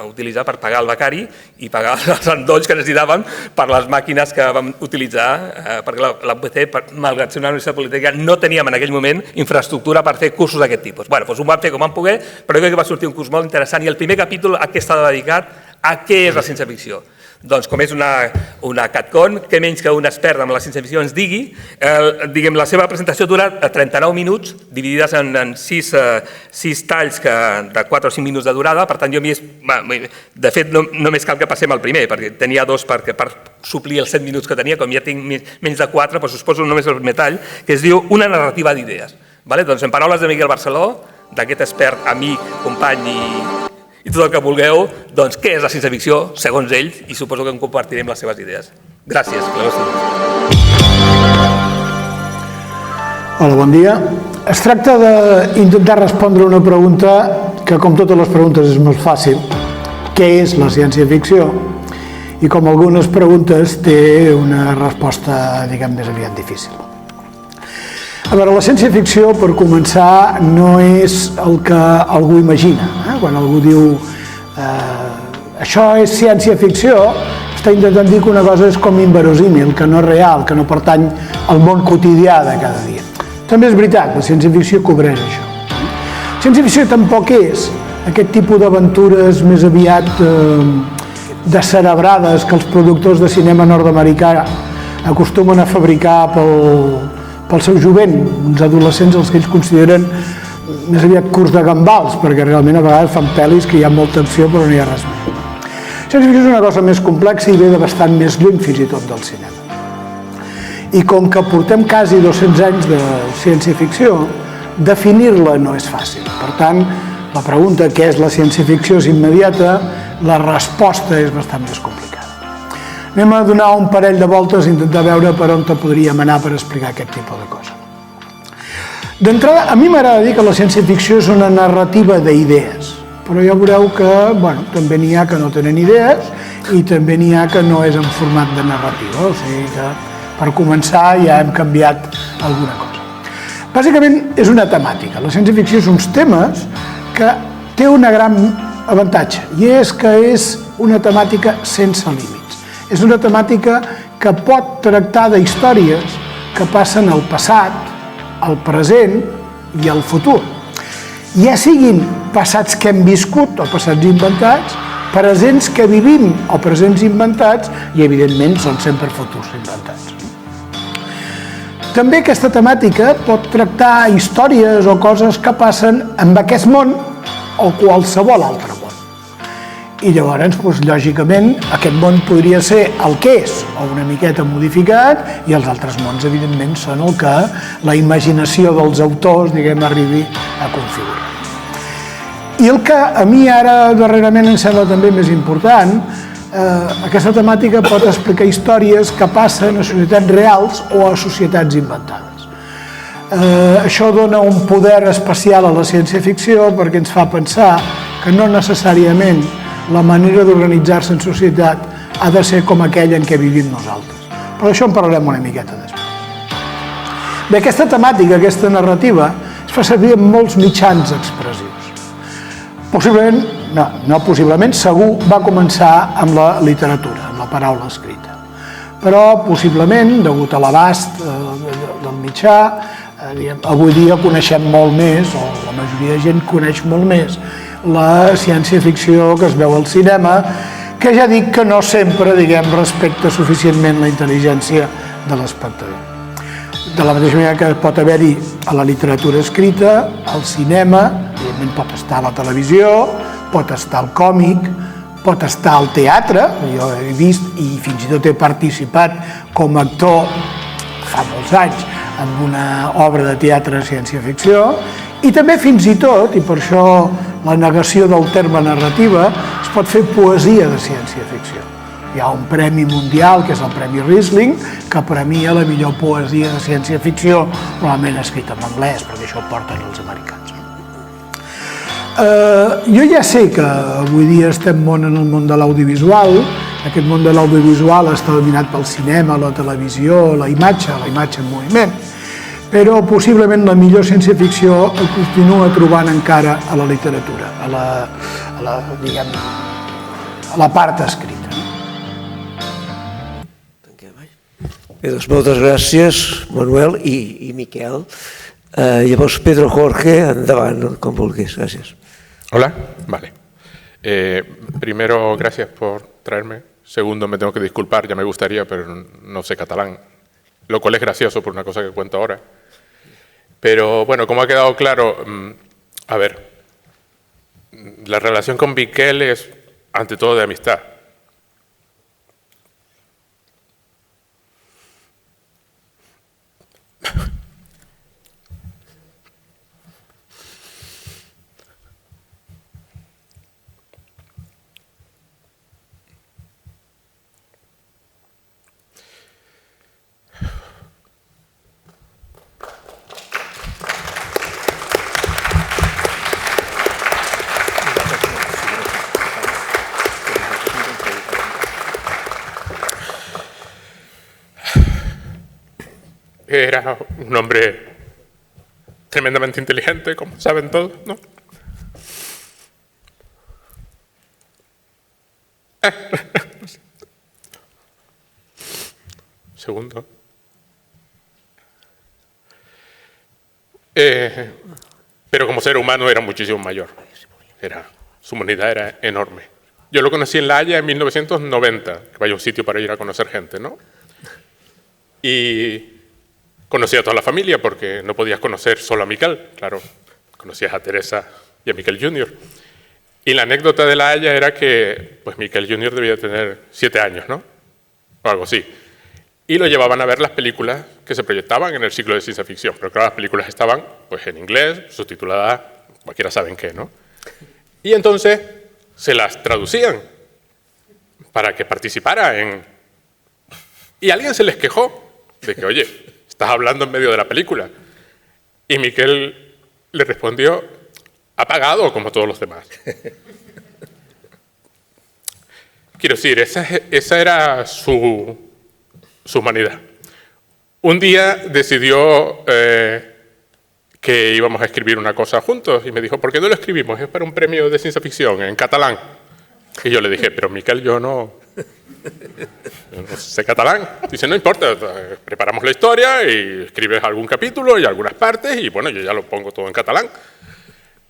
utilitzar per pagar el becari i pagar els endolls que necessitàvem per les màquines que vam utilitzar, perquè la UPC, malgrat ser una universitat politècnica, no teníem en aquell moment infraestructura per fer cursos d'aquest tipus. Bé, doncs ho vam fer com vam poder, però crec que va sortir un curs molt interessant i el primer capítol a què està dedicat a què és la ciència-ficció. Doncs com és una CatCon, què menys que un expert en la ciència-ficció ens digui, la seva presentació dura 39 minuts, dividides en 6 talls de 4 o 5 minuts de durada, per tant jo de fet només cal que passem al primer, perquè tenia 2 per suplir els 7 minuts que tenia, com ja tinc menys de 4, doncs us poso només el primer tall, que es diu Una narrativa d'idees. Doncs en paraules de Miquel Barceló, d'aquest expert, amic, company i tot el que vulgueu, doncs què és la ciència-ficció, segons ells, i suposo que en compartirem les seves idees. Gràcies. Hola, bon dia. Es tracta d'intentar respondre una pregunta que, com totes les preguntes, és molt fàcil. Què és la ciència-ficció? I com algunes preguntes, té una resposta, diguem, més aviat difícil. A veure, la ciència-ficció, per començar, no és el que algú imagina. Quan algú diu això és ciència-ficció, està intentant dir que una cosa és com inverosímil, que no és real, que no pertany al món quotidià de cada dia. També és veritat, la ciència-ficció cobreix això. Ciència-ficció tampoc és aquest tipus d'aventures més aviat descerebrades que els productors de cinema nord-americà acostumen a fabricar pel seu jovent, uns adolescents els que ells consideren més aviat curts de gambals, perquè realment a vegades fan pel·lis que hi ha molta acció però no hi ha res més. Ciència-ficció és una cosa més complexa i ve de bastant més lluny fins i tot del cinema. I com que portem quasi 200 anys de ciència-ficció, definir-la no és fàcil. Per tant, la pregunta què és la ciència-ficció és immediata, la resposta és bastant més complicada. Anem a donar un parell de voltes i intentar veure per on podríem anar per explicar aquest tipus de cosa. D'entrada, a mi m'agrada dir que la ciència-ficció és una narrativa d'idees, però ja veureu que també n'hi ha que no tenen idees i també n'hi ha que no és en format de narrativa, o sigui que per començar ja hem canviat alguna cosa. Bàsicament és una temàtica. La ciència-ficció és uns temes que té un gran avantatge i és que és una temàtica sense límits. És una temàtica que pot tractar d'històries que passen al passat, al present i al futur. Ja siguin passats que hem viscut o passats inventats, presents que vivim o presents inventats i, evidentment, són sempre futurs inventats. També aquesta temàtica pot tractar històries o coses que passen en aquest món o qualsevol altre món. I llavors, lògicament, aquest món podria ser el que és, o una miqueta modificat, i els altres mons, evidentment, són el que la imaginació dels autors, diguem, arribi a configurar. I el que a mi ara, darrerament, em sembla també més important, aquesta temàtica pot explicar històries que passen a societats reals o a societats inventades. Això dona un poder especial a la ciència-ficció perquè ens fa pensar que no necessàriament la manera d'organitzar-se en societat ha de ser com aquella en què vivim nosaltres. Però d'això en parlarem una miqueta després. Bé, aquesta temàtica, aquesta narrativa, es fa servir en molts mitjans expressius. Possiblement, possiblement, segur va començar amb la literatura, amb la paraula escrita. Però, possiblement, degut a l'abast del mitjà, avui dia coneixem molt més, o la majoria de gent coneix molt més, la ciència-ficció que es veu al cinema, que ja dic que no sempre, respecta suficientment la intel·ligència de l'espectador. De la mateixa manera que pot haver-hi a la literatura escrita, al cinema, evidentment pot estar a la televisió, pot estar al còmic, pot estar al teatre, jo he vist i fins i tot he participat com a actor fa molts anys en una obra de teatre de ciència-ficció, i també fins i tot, i per això la negació del terme narrativa, es pot fer poesia de ciència-ficció. Hi ha un premi mundial, que és el Premi Riesling, que premia la millor poesia de ciència-ficció, normalment escrita en anglès, perquè això ho porten els americans. Jo ja sé que avui dia estem en el món de l'audiovisual, aquest món de l'audiovisual està dominat pel cinema, la televisió, la imatge en moviment, però possiblement la millor ciència-ficció el continua trobant encara a la literatura, diguem, a la part escrita. Bé, doncs moltes gràcies, Manuel i Miquel. Llavors, Pedro Jorge, endavant, com vulguis. Gràcies. Hola, vale. Primero, gracias por traerme. Segundo, me tengo que disculpar, ya me gustaría, pero no sé catalán. Lo cual es gracioso por una cosa que cuento ahora. Pero bueno, como ha quedado claro, a ver, la relación con Miquel es ante todo de amistad. Era un hombre tremendamente inteligente, como saben todos, ¿no? Segundo. Pero como ser humano era muchísimo mayor. Su humanidad era enorme. Yo lo conocí en La Haya en 1990, que vaya un sitio para ir a conocer gente, ¿no? Y conocí a toda la familia porque no podías conocer solo a Miquel, claro, conocías a Teresa y a Miquel Jr. Y la anécdota de La Haya era que pues Miquel Jr. debía tener 7 años, ¿no? O algo así. Y lo llevaban a ver las películas que se proyectaban en el ciclo de ciencia ficción. Pero claro, las películas estaban pues en inglés, subtituladas, cualquiera sabe en qué, ¿no? Y entonces se las traducían para que participara en... Y alguien se les quejó de que, oye, estás hablando en medio de la película. Y Miquel le respondió, apagado como todos los demás. Quiero decir, esa era su humanidad. Un día decidió que íbamos a escribir una cosa juntos y me dijo, ¿por qué no lo escribimos? Es para un premio de ciencia ficción en catalán. Y yo le dije, pero Miquel, yo no sé catalán. Dice, no importa, preparamos la historia y escribes algún capítulo y algunas partes y bueno, yo ya lo pongo todo en catalán.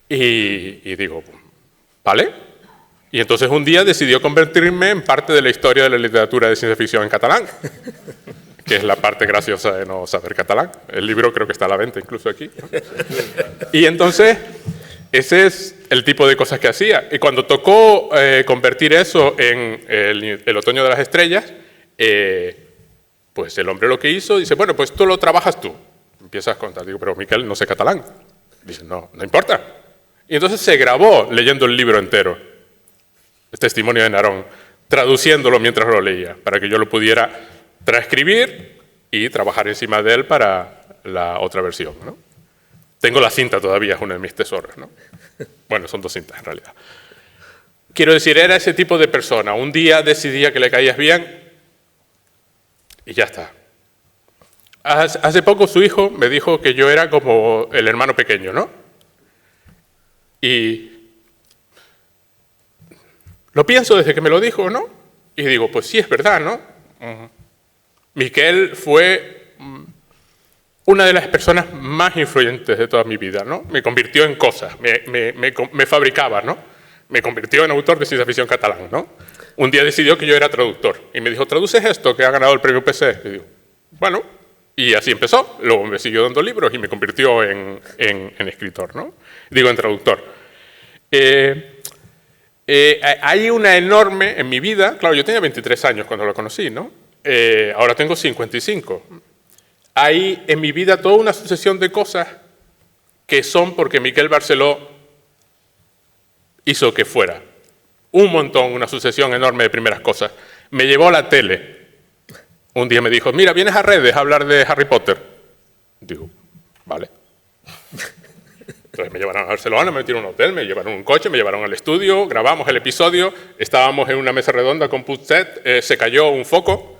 Y digo, ¿vale? Y entonces un día decidió convertirme en parte de la historia de la literatura de ciencia ficción en catalán, que es la parte graciosa de no saber catalán. El libro creo que está a la venta incluso aquí, ¿no? Y entonces, ese es el tipo de cosas que hacía. Y cuando tocó convertir eso en el otoño de las estrellas, pues el hombre lo que hizo, dice, bueno, pues tú lo trabajas tú. Empiezas a contar, digo, pero Miquel, no sé catalán. Dice, no importa. Y entonces se grabó leyendo el libro entero, el testimonio de Narón, traduciéndolo mientras lo leía, para que yo lo pudiera transcribir y trabajar encima de él para la otra versión, ¿no? Tengo la cinta todavía, es uno de mis tesoros, ¿no? Bueno, son 2 cintas en realidad. Quiero decir, era ese tipo de persona. Un día decidía que le caías bien y ya está. Hace poco su hijo me dijo que yo era como el hermano pequeño, ¿no? Y lo pienso desde que me lo dijo, ¿no? Y digo, pues sí, es verdad, ¿no? Miquel fue una de las personas más influyentes de toda mi vida, ¿no? Me convirtió en cosas, me fabricaba, ¿no? Me convirtió en autor de ciencia ficción catalán, ¿no? Un día decidió que yo era traductor y me dijo, ¿traduces esto que ha ganado el premio PC? Y digo, bueno, y así empezó. Luego me siguió dando libros y me convirtió en escritor, ¿no? Digo, en traductor. Hay una enorme, en mi vida, claro, yo tenía 23 años cuando lo conocí, ¿no? Ahora tengo 55. Hay en mi vida toda una sucesión de cosas que son porque Miquel Barceló hizo que fuera. Un montón, una sucesión enorme de primeras cosas. Me llevó a la tele. Un día me dijo, mira, vienes a Redes a hablar de Harry Potter. Digo, vale. Entonces me llevaron a Barcelona, me metieron en un hotel, me llevaron un coche, me llevaron al estudio, grabamos el episodio, estábamos en una mesa redonda con Putset, se cayó un foco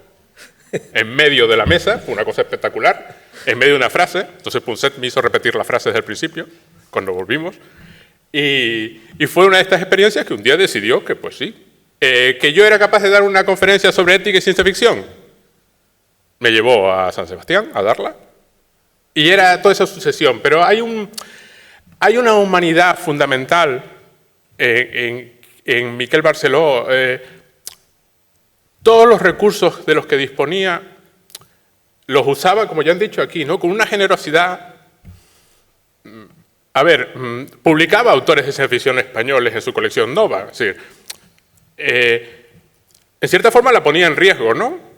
en medio de la mesa, fue una cosa espectacular, en medio de una frase. Entonces Punset me hizo repetir la frase desde el principio, cuando volvimos. Y fue una de estas experiencias que un día decidió que, pues sí, que yo era capaz de dar una conferencia sobre ética y ciencia ficción. Me llevó a San Sebastián a darla. Y era toda esa sucesión. Pero hay una humanidad fundamental en Miquel Barceló. Todos los recursos de los que disponía los usaba, como ya han dicho aquí, ¿no? Con una generosidad. A ver, publicaba autores de ciencia ficción españoles en su colección Nova. Es decir, en cierta forma la ponía en riesgo, ¿no?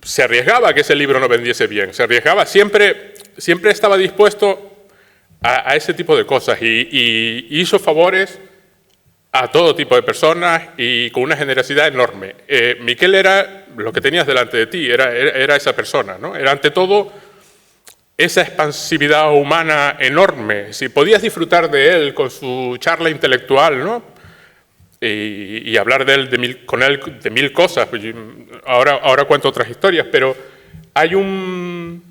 Se arriesgaba a que ese libro no vendiese bien. Se arriesgaba, siempre estaba dispuesto a ese tipo de cosas y hizo favores a todo tipo de personas y con una generosidad enorme. Miquel era lo que tenías delante de ti, era esa persona, ¿no? Era ante todo esa expansividad humana enorme. Si podías disfrutar de él con su charla intelectual, ¿no? Y hablar de él, con él de mil cosas. Ahora cuento otras historias, pero hay un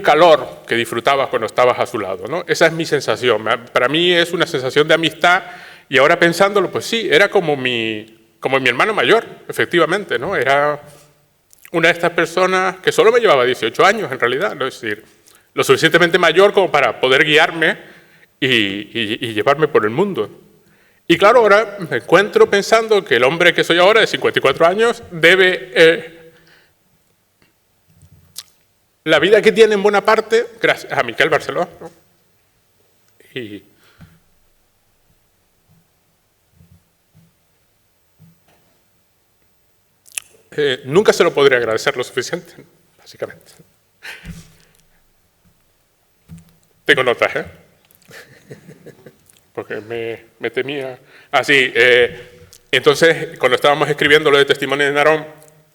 calor que disfrutabas cuando estabas a su lado, ¿no? Esa es mi sensación. Para mí es una sensación de amistad y ahora pensándolo, pues sí, era como mi hermano mayor, efectivamente, ¿no? Era una de estas personas que solo me llevaba 18 años, en realidad, ¿no? Es decir, lo suficientemente mayor como para poder guiarme y llevarme por el mundo. Y claro, ahora me encuentro pensando que el hombre que soy ahora, de 54 años, debe la vida que tiene en buena parte gracias a Miquel Barceló, ¿no? Y nunca se lo podré agradecer lo suficiente, básicamente. Tengo notas, ¿eh? Porque me temía. Ah, sí. Entonces, cuando estábamos escribiendo lo de Testimonio de Narón,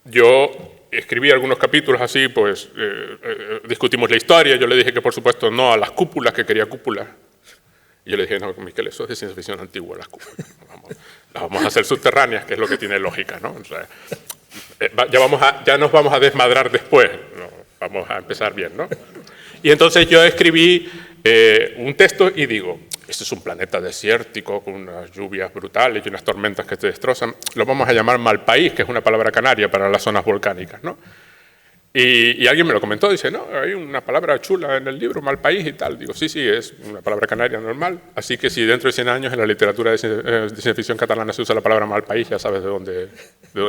yo escribí algunos capítulos así, pues discutimos la historia. Yo le dije que, por supuesto, no a las cúpulas, que quería cúpulas. Y yo le dije, no, Miquel, eso es de ciencia ficción antigua, las cúpulas. Las vamos a hacer subterráneas, que es lo que tiene lógica, ¿no? O sea, ya nos vamos a desmadrar después, ¿no? Vamos a empezar bien, ¿no? Y entonces yo escribí un texto y digo, este es un planeta desértico con unas lluvias brutales y unas tormentas que te destrozan. Lo vamos a llamar Malpaís, que es una palabra canaria para las zonas volcánicas, ¿no? Y alguien me lo comentó, dice, no, hay una palabra chula en el libro, Malpaís y tal. Digo, sí, es una palabra canaria normal. Así que si dentro de 100 años en la literatura de ciencia ficción catalana se usa la palabra Malpaís, ya sabes de dónde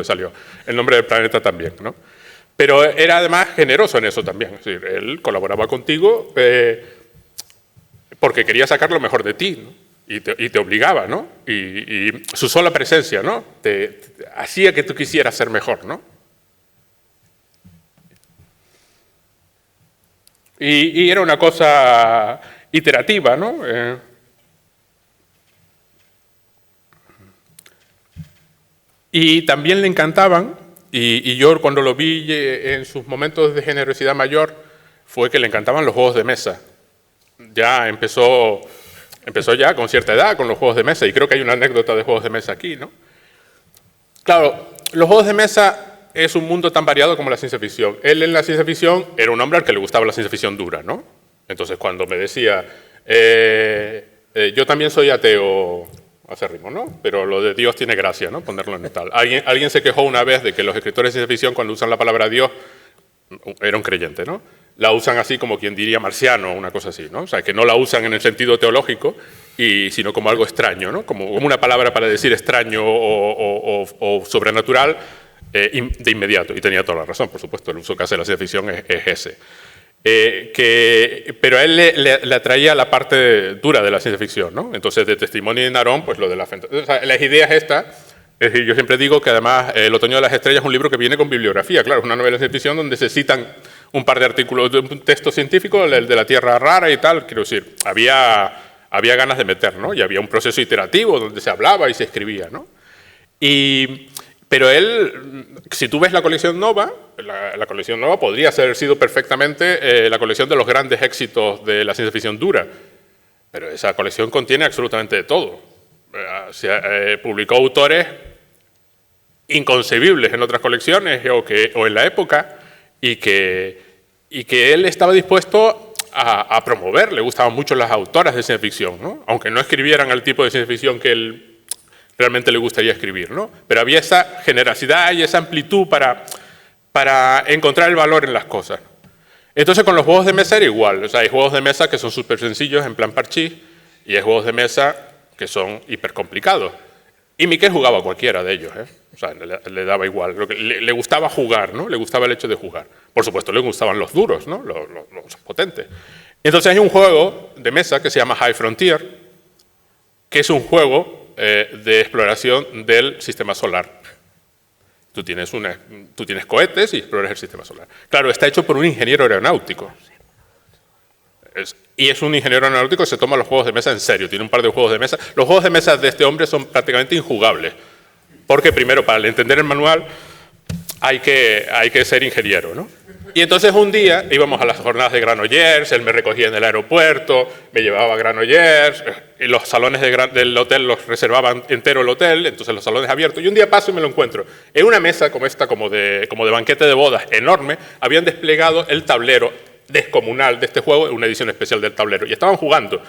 salió. El nombre del planeta también, ¿no? Pero era además generoso en eso también. Es decir, él colaboraba contigo porque quería sacar lo mejor de ti, ¿no? Y te obligaba, ¿no? Y su sola presencia, ¿no? Te hacía que tú quisieras ser mejor, ¿no? Y era una cosa iterativa, ¿no? Y también le encantaban, y yo cuando lo vi en sus momentos de generosidad mayor, fue que le encantaban los juegos de mesa. Ya empezó ya con cierta edad con los juegos de mesa, y creo que hay una anécdota de juegos de mesa aquí, ¿no? Claro, los juegos de mesa es un mundo tan variado como la ciencia ficción. Él en la ciencia ficción era un hombre al que le gustaba la ciencia ficción dura, ¿no? Entonces cuando me decía, yo también soy ateo acérrimo, ¿no? Pero lo de Dios tiene gracia, ¿no? Ponerlo en tal. Alguien se quejó una vez de que los escritores de ciencia ficción cuando usan la palabra Dios, era un creyente, ¿no? La usan así como quien diría marciano, una cosa así, ¿no? O sea, que no la usan en el sentido teológico, sino como algo extraño, ¿no? Como una palabra para decir extraño o sobrenatural, de inmediato, y tenía toda la razón, por supuesto, el uso que hace la ciencia ficción es ese. Pero a él le atraía la parte dura de la ciencia ficción, ¿no? Entonces, de Testimonio de Narón, pues lo de la fantasía. O sea, las ideas estas, es decir, yo siempre digo que además El Otoño de las Estrellas es un libro que viene con bibliografía, claro, es una novela de ciencia ficción donde se citan un par de artículos, de un texto científico, el de la Tierra Rara y tal, quiero decir, había ganas de meter, ¿no? Y había un proceso iterativo donde se hablaba y se escribía, ¿no? Pero él, si tú ves la colección Nova, la colección Nova podría haber sido perfectamente la colección de los grandes éxitos de la ciencia ficción dura, pero esa colección contiene absolutamente de todo. Publicó autores inconcebibles en otras colecciones o en la época, y que él estaba dispuesto a promover. Le gustaban mucho las autoras de ciencia ficción, ¿no? Aunque no escribieran el tipo de ciencia ficción que él realmente le gustaría escribir, ¿no? Pero había esa generosidad y esa amplitud para encontrar el valor en las cosas. Entonces con los juegos de mesa era igual. O sea, hay juegos de mesa que son súper sencillos en plan parchís y hay juegos de mesa que son hiper complicados. Y Miquel jugaba a cualquiera de ellos, ¿eh? O sea, le daba igual. Le gustaba jugar, ¿no? Le gustaba el hecho de jugar. Por supuesto, le gustaban los duros, ¿no? Los potentes. Entonces hay un juego de mesa que se llama High Frontier, que es un juego de exploración del sistema solar. Tú tienes cohetes y exploras el sistema solar. Claro, está hecho por un ingeniero aeronáutico. Y es un ingeniero aeronáutico que se toma los juegos de mesa en serio. Tiene un par de juegos de mesa. Los juegos de mesa de este hombre son prácticamente injugables. Porque primero, para entender el manual, hay que ser ingeniero, ¿no? Y entonces un día íbamos a las jornadas de Granollers, él me recogía en el aeropuerto, me llevaba a Granollers, y los salones del hotel los reservaban entero el hotel, entonces los salones abiertos. Y un día paso y me lo encuentro. En una mesa como esta, como de banquete de bodas, enorme, habían desplegado el tablero descomunal de este juego, una edición especial del tablero, y estaban jugando.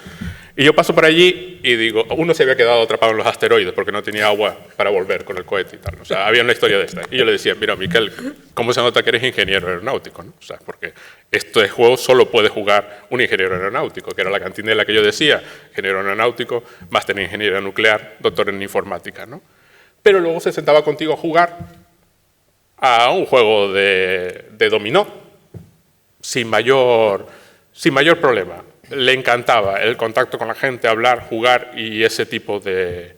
Y yo paso por allí y digo, uno se había quedado atrapado en los asteroides porque no tenía agua para volver con el cohete y tal. O sea, había una historia de esta. Y yo le decía, mira, Miquel, ¿cómo se nota que eres ingeniero aeronáutico, ¿no? O sea, porque este juego solo puede jugar un ingeniero aeronáutico, que era la cantinela que yo decía, ingeniero aeronáutico, máster en ingeniería nuclear, doctor en informática, ¿no? Pero luego se sentaba contigo a jugar a un juego de dominó sin mayor problema. Le encantaba el contacto con la gente, hablar, jugar y ese tipo de...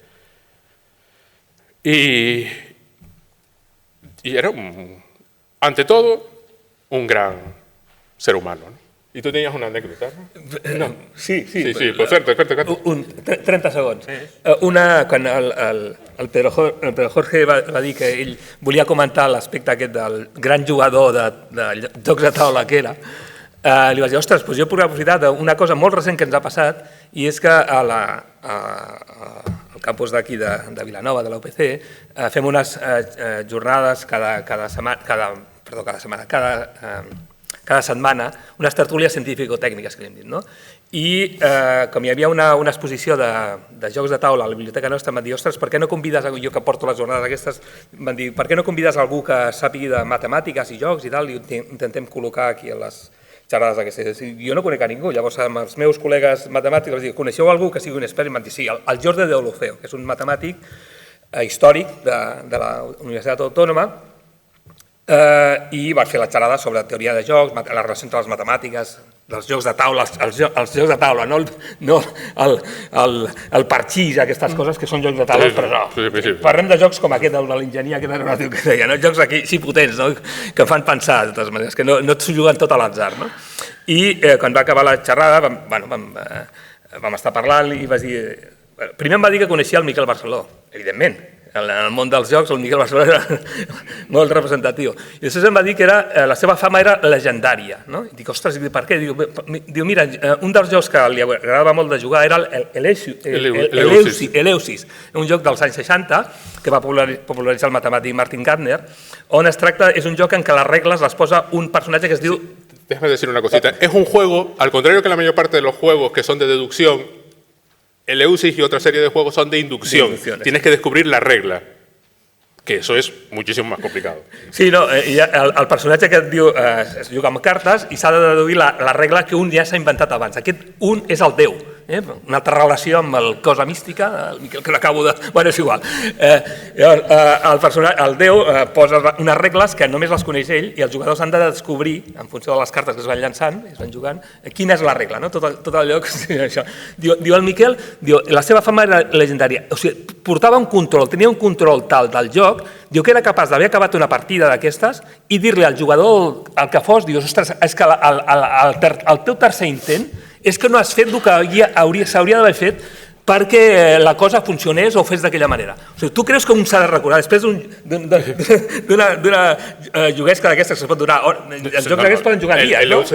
Y era, ante todo, un gran ser humano, ¿no? I tu tenies una anècdota, no? No. Sí, pues cuenta. 30 segons. Quan el Pedro Jorge va dir que ell volia comentar l'aspecte aquest del gran jugador de jocs de taula que era, li vaig dir, ostres, doncs jo puc aprofitar d'una cosa molt recent que ens ha passat, i és que al campus d'aquí de Vilanova, de la UPC, fem unes jornades cada setmana, unes tertúlies científico-tècniques, que li hem dit, no? I com hi havia una exposició de jocs de taula a la biblioteca nostra, em van dir, ostres, per què no convides, jo que porto les jornades aquestes, em van dir, per què no convides algú que sàpigui de matemàtiques i jocs i tal, i intentem col·locar aquí a les xerrades aquestes. Jo no conec a ningú, llavors amb els meus col·legues matemàtics els dic, coneixeu algú que sigui un expert? I em van dir, sí, el Jordi Deulofeu, que és un matemàtic històric de la Universitat Autònoma, i va fer la xerrada sobre teoria de jocs, la relació entre les matemàtiques, dels jocs de taula, els jocs de taula, no el parxís, aquestes coses que són jocs de taula, però no. Parlem de jocs com aquest de l'enginyer aquest aeronàutic que deia, jocs aquí sí potents, que fan pensar, de totes maneres, que no et s'ho juguen tot a l'atzar. I quan va acabar la xerrada vam estar parlant i vaig dir... Primer em va dir que coneixia el Miquel Barceló, evidentment. En el món dels jocs el Miquel Barceló era molt representatiu. I després em va dir que la seva fama era legendària. I dic, ostres, per què? Diu, mira, un dels jocs que li agradava molt de jugar era l'Eleusis, un joc dels anys 60 que va popularitzar el matemàtic Martin Gardner, on es tracta, és un joc en què les regles les posa un personatge que es diu... Déjame decir una cosita. Es un juego, al contrario que la mayor parte de los juegos que son de deducción, el Eleusis y otra serie de juegos son de inducción. Tienes que descobrir la regla, que eso es muchísimo más complicado. Sí, no, el personatge que et diu es juga amb cartes i s'ha de deduir la regla que un ja s'ha inventat abans. Aquest un és el Déu, una altra relació amb el cosa mística, el Miquel que l'acabo de... Bueno, és igual. El Déu posa unes regles que només les coneix ell i els jugadors han de descobrir, en funció de les cartes que es van llançant, es van jugant, quina és la regla, tot allò que... Diu el Miquel, la seva fama era legendària, o sigui, portava un control, tenia un control tal del joc, diu que era capaç d'haver acabat una partida d'aquestes i dir-li al jugador el que fos, dius, ostres, és que el teu tercer intent és que no has fet el que s'hauria d'haver fet perquè la cosa funcionés o fes d'aquella manera. O sigui, tu creus que un s'ha de recordar, després d'una juguesca d'aquestes que es pot donar, els jocs d'aquests poden jugar dies, no?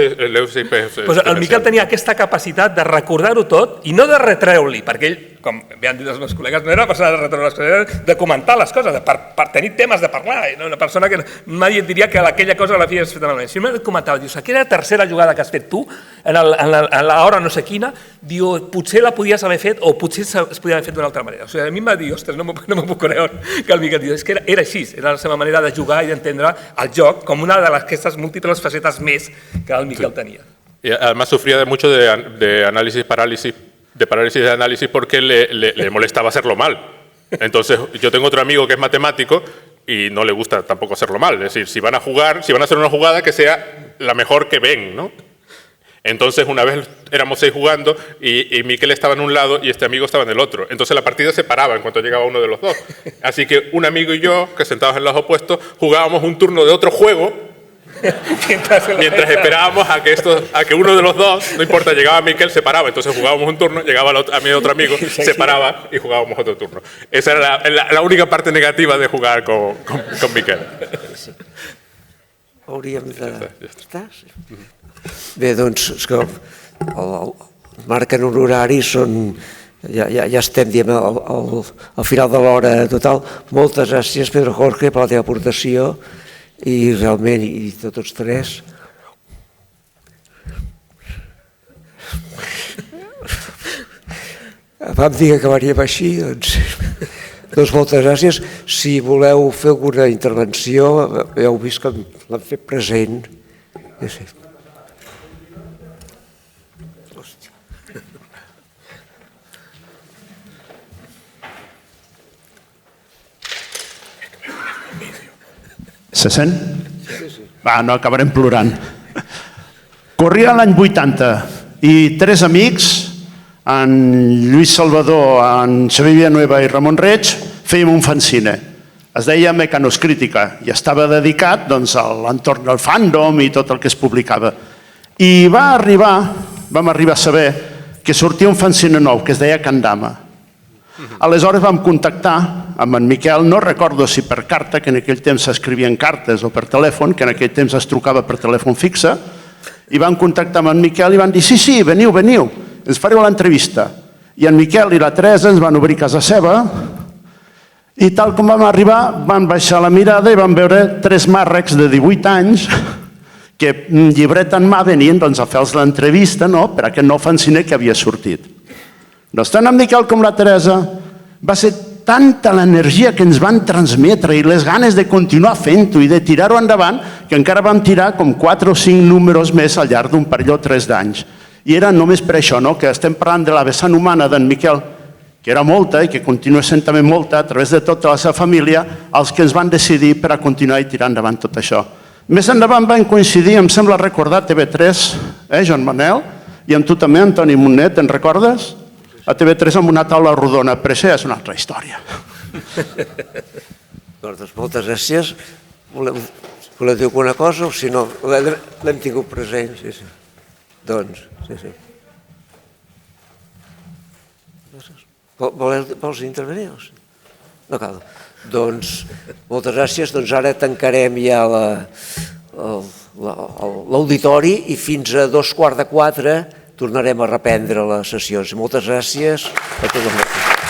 El Miquel tenia aquesta capacitat de recordar-ho tot i no de retreure-li, perquè ell com bé han dit els meus col·legues, no era una persona de retornar les coses, era de comentar les coses, per tenir temes de parlar. Una persona que mai et diria que aquella cosa l'havies fet malament. Si m'ha comentat, dius, aquella tercera jugada que has fet tu, en l'hora no sé quina, diu, potser la podies haver fet o potser es podia haver fet d'una altra manera. O sigui, a mi em va dir, ostres, no m'ho puc creure que el Miquel diu, és que era així, era la seva manera de jugar i d'entendre el joc com una d'aquestes múltiples facetes més que el Miquel tenía. Y además sufría mucho de parálisis de análisis porque le molestaba hacerlo mal. Entonces yo tengo otro amigo que es matemático y no le gusta tampoco hacerlo mal. Es decir, si van a jugar, si van a hacer una jugada, que sea la mejor que ven, ¿no? Entonces una vez éramos 6 jugando y Miquel estaba en un lado y este amigo estaba en el otro. Entonces la partida se paraba en cuanto llegaba uno de los dos. Así que un amigo y yo, que sentados en lados opuestos, jugábamos un turno de otro juego mientras esperábamos a que uno de los dos, no importa, llegaba Miquel, se paraba. Entonces jugábamos un turno, llegaba a mi otro amigo, se paraba y jugábamos otro turno. Esa era la única parte negativa de jugar con Miquel. Hauríem de... Està? Bé, doncs, és que marquen un horari, ja estem, diguem, al final de l'hora total. Moltes gràcies, Pedro Jorge, per la teva aportació i realment, i de tots tres, vam dir que acabaríem així, doncs moltes gràcies. Si voleu fer alguna intervenció, ja heu vist que l'han fet present. Se sent? Va, no acabarem plorant. Corria l'any 80 i 3 amics, en Lluís Salvador, en Xavier Villanueva i Ramon Reig, fèiem un fanzine. Es deia Mecanoscrítica i estava dedicat a l'entorn del fandom i tot el que es publicava. I vam arribar a saber que sortia un fanzine nou que es deia Candama. Aleshores vam contactar amb en Miquel, no recordo si per carta, que en aquell temps s'escrivien cartes, o per telèfon, que en aquell temps es trucava per telèfon fixe, i vam contactar amb en Miquel i van dir, sí, veniu, ens fareu l'entrevista. I en Miquel i la Teresa ens van obrir casa seva i tal com vam arribar van baixar la mirada i van veure 3 màrrecs de 18 anys que llibret en mà venien a fer-los l'entrevista per aquest nou fanzine que havia sortit. Doncs tant en Miquel com la Teresa va ser tanta l'energia que ens van transmetre i les ganes de continuar fent-ho i de tirar-ho endavant que encara vam tirar com 4 o 5 números més al llarg d'un parell o 3 d'anys. I era només per això, que estem parlant de la vessant humana d'en Miquel, que era molta i que continua sent també molta a través de tota la seva família, els que ens van decidir per a continuar i tirar endavant tot això. Més endavant van coincidir, em sembla recordar, TV3, Joan Manel, i amb tu també, Antoni Monet, te'n recordes? A TV3 amb una taula rodona, però això ja és una altra història. Doncs moltes gràcies. Voleu dir alguna cosa o si no, l'hem tingut present? Sí. Doncs, sí. Vols intervenir? No cal. Doncs, moltes gràcies. Doncs ara tancarem ja l'auditori i fins a 3:15 tornarem a reprendre les sessions. Moltes gràcies a tots.